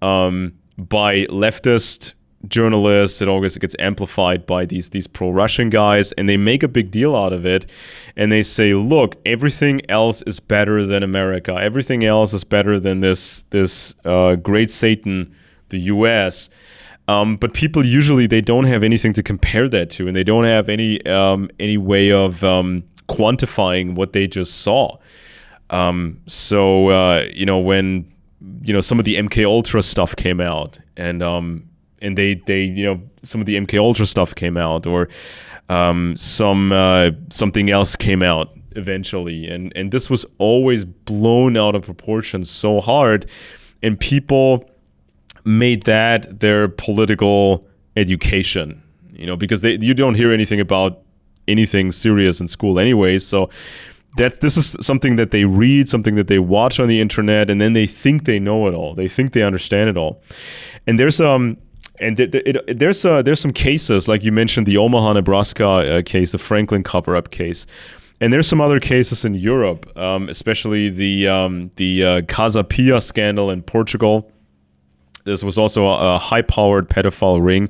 by leftist journalists. It always gets amplified by these pro-Russian guys, and they make a big deal out of it, and they say, look, everything else is better than America, everything else is better than this great Satan, the US. But people usually, they don't have anything to compare that to, and they don't have any way of quantifying what they just saw. When some of the MK Ultra stuff came out, and they some of the MK Ultra stuff came out, or something else came out eventually, and this was always blown out of proportion so hard, and people made that their political education, because you don't hear anything about anything serious in school anyway. So this is something that they read, something that they watch on the internet, and then they think they know it all. They think they understand it all. And there's some cases, like you mentioned, the Omaha, Nebraska case, the Franklin cover-up case. And there's some other cases in Europe, especially the Casa Pia scandal in Portugal. This was also a high-powered pedophile ring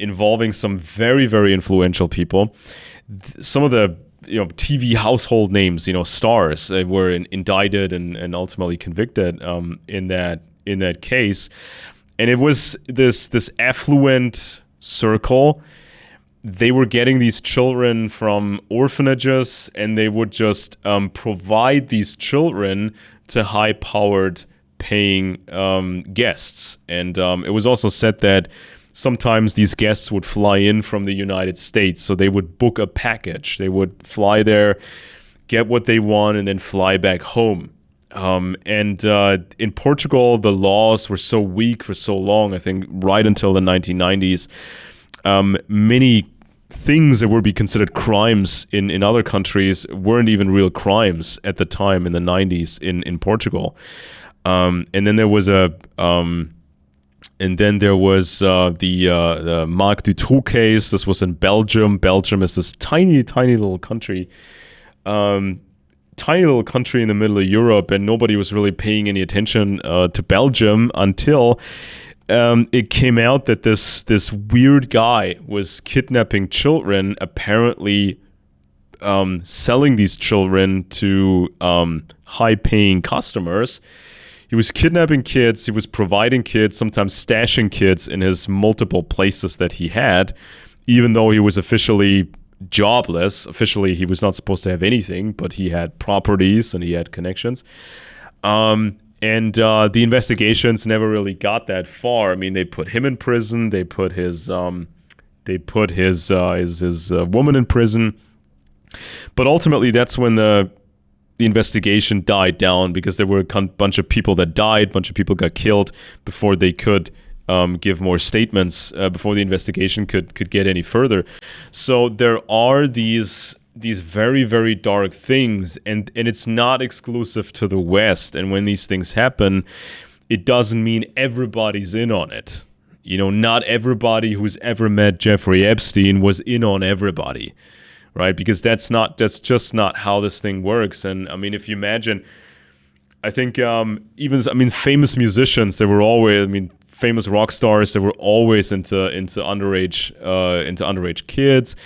involving some very, very influential people. Some of the TV household names, stars, were indicted and ultimately convicted in that case. And it was this affluent circle. They were getting these children from orphanages, and they would just provide these children to high-powered paying guests. And it was also said that sometimes these guests would fly in from the United States, so they would book a package. They would fly there, get what they want, and then fly back home. And in Portugal, the laws were so weak for so long, I think right until the 1990s. Many things that would be considered crimes in other countries weren't even real crimes at the time in the 90s in Portugal. And then there was the Marc Dutroux case. This was in Belgium. Belgium is this tiny little country, in the middle of Europe, and nobody was really paying any attention to Belgium until it came out that this weird guy was kidnapping children, apparently selling these children to high-paying customers. He was kidnapping kids. He was providing kids, sometimes stashing kids in his multiple places that he had, even though he was officially jobless. Officially, he was not supposed to have anything, but he had properties and he had connections. And the investigations never really got that far. I mean, they put him in prison. They put his woman in prison. But ultimately, that's when the investigation died down, because there were a bunch of people that died, a bunch of people got killed before they could give more statements, before the investigation could get any further. So there are these very, very dark things, and it's not exclusive to the West. And when these things happen, it doesn't mean everybody's in on it. Not everybody who's ever met Jeffrey Epstein was in on everybody. Right, because that's just not how this thing works. And I mean, if you imagine, I think famous musicians, they were always, famous rock stars, they were always into underage kids.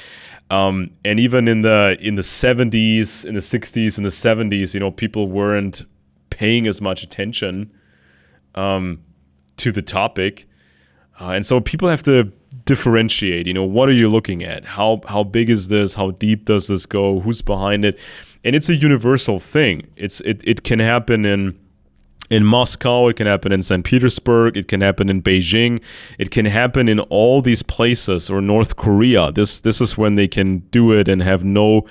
And even in the 70s, in the 60s, in the 70s, people weren't paying as much attention to the topic, and so people have to differentiate. What are you looking at? How big is this? How deep does this go? Who's behind it? And it's a universal thing. It can happen in Moscow. It can happen in St. Petersburg. It can happen in Beijing. It can happen in all these places, or North Korea. This is when they can do it and have no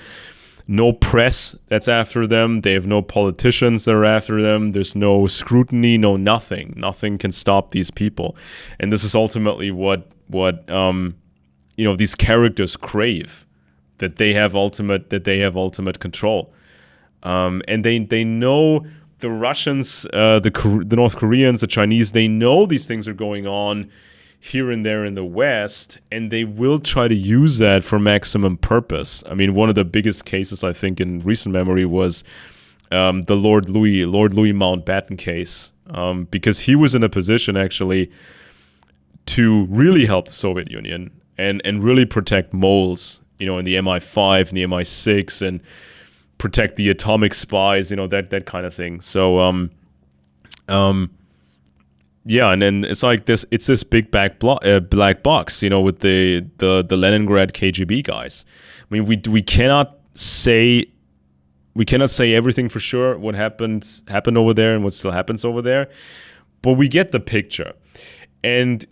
press that's after them. They have no politicians that are after them. There's no scrutiny, no nothing. Nothing can stop these people. And this is ultimately what these characters crave, that they have ultimate control. And they know, the Russians, the North Koreans, the Chinese, they know these things are going on here and there in the West, and they will try to use that for maximum purpose. I mean, one of the biggest cases, I think, in recent memory was the Lord Louis Mountbatten case, because he was in a position actually to really help the Soviet Union and really protect moles, in the MI5 and the MI6, and protect the atomic spies, that kind of thing. So, yeah, and then it's like this. It's this big black box, with the Leningrad KGB guys. I mean, we cannot say everything for sure what happened over there and what still happens over there, but we get the picture. And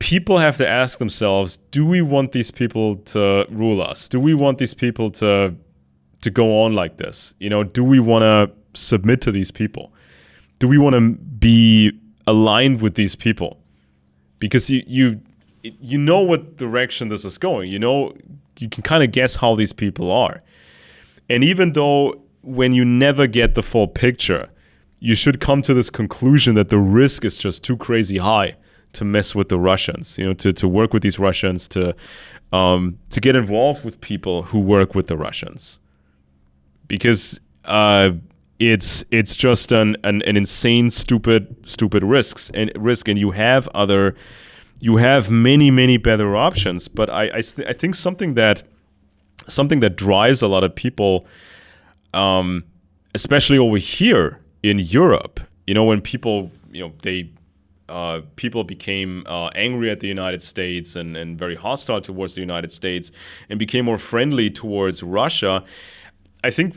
people have to ask themselves: do we want these people to rule us? Do we want these people to go on like this? Do we want to submit to these people? Do we want to be aligned with these people? Because you know what direction this is going. You can kind of guess how these people are. And even though when you never get the full picture, you should come to this conclusion that the risk is just too crazy high to mess with the Russians, to work with these Russians, to get involved with people who work with the Russians. Because it's just an insane, stupid risk, and you have many better options. But I think something that drives a lot of people, especially over here in Europe, when people people became angry at the United States and very hostile towards the United States, and became more friendly towards Russia. I think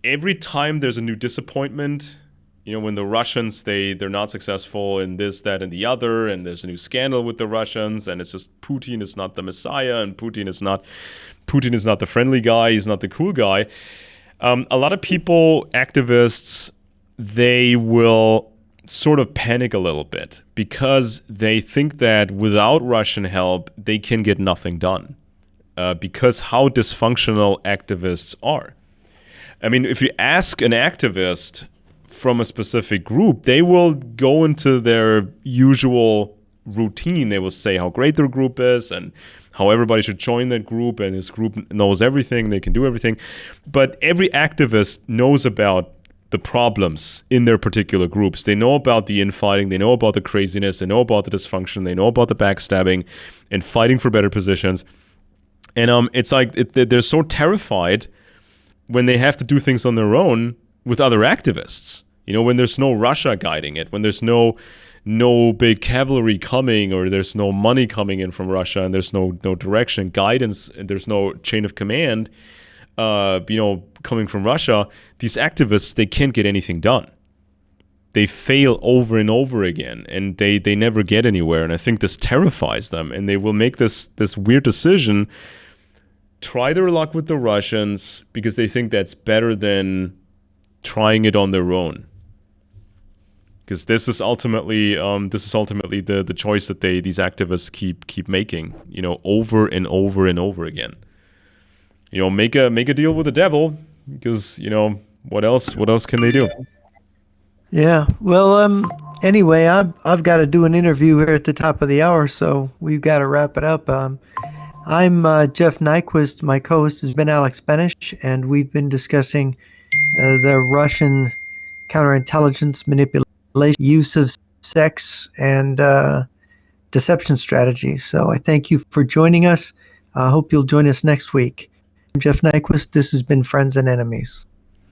every time there's a new disappointment, when the Russians, they're not successful in this, that, and the other, and there's a new scandal with the Russians, and it's just Putin is not the Messiah, and Putin is not the friendly guy, he's not the cool guy. A lot of people, activists, they will sort of panic a little bit, because they think that without Russian help, they can get nothing done, because how dysfunctional activists are. I mean, if you ask an activist from a specific group, they will go into their usual routine. They will say how great their group is and how everybody should join that group, and this group knows everything, they can do everything. But every activist knows about the problems in their particular groups. They know about the infighting, they know about the craziness, they know about the dysfunction, they know about the backstabbing and fighting for better positions. And it's like they're so terrified when they have to do things on their own with other activists, When there's no Russia guiding it, when there's no big cavalry coming, or there's no money coming in from Russia, and there's no direction, guidance, and there's no chain of command, coming from Russia, these activists, they can't get anything done. They fail over and over again, and they never get anywhere. And I think this terrifies them, and they will make this weird decision, try their luck with the Russians, because they think that's better than trying it on their own. Because this is ultimately the choice that these activists keep making, over and over and over again. Make a deal with the devil, because what else can they do? Yeah. Well, anyway, I've got to do an interview here at the top of the hour, so we've got to wrap it up. I'm Jeff Nyquist. My co-host has been Alex Benesch, and we've been discussing the Russian counterintelligence manipulation, use of sex, and deception strategies. So I thank you for joining us. I hope you'll join us next week. I'm Jeff Nyquist. This has been Friends and Enemies.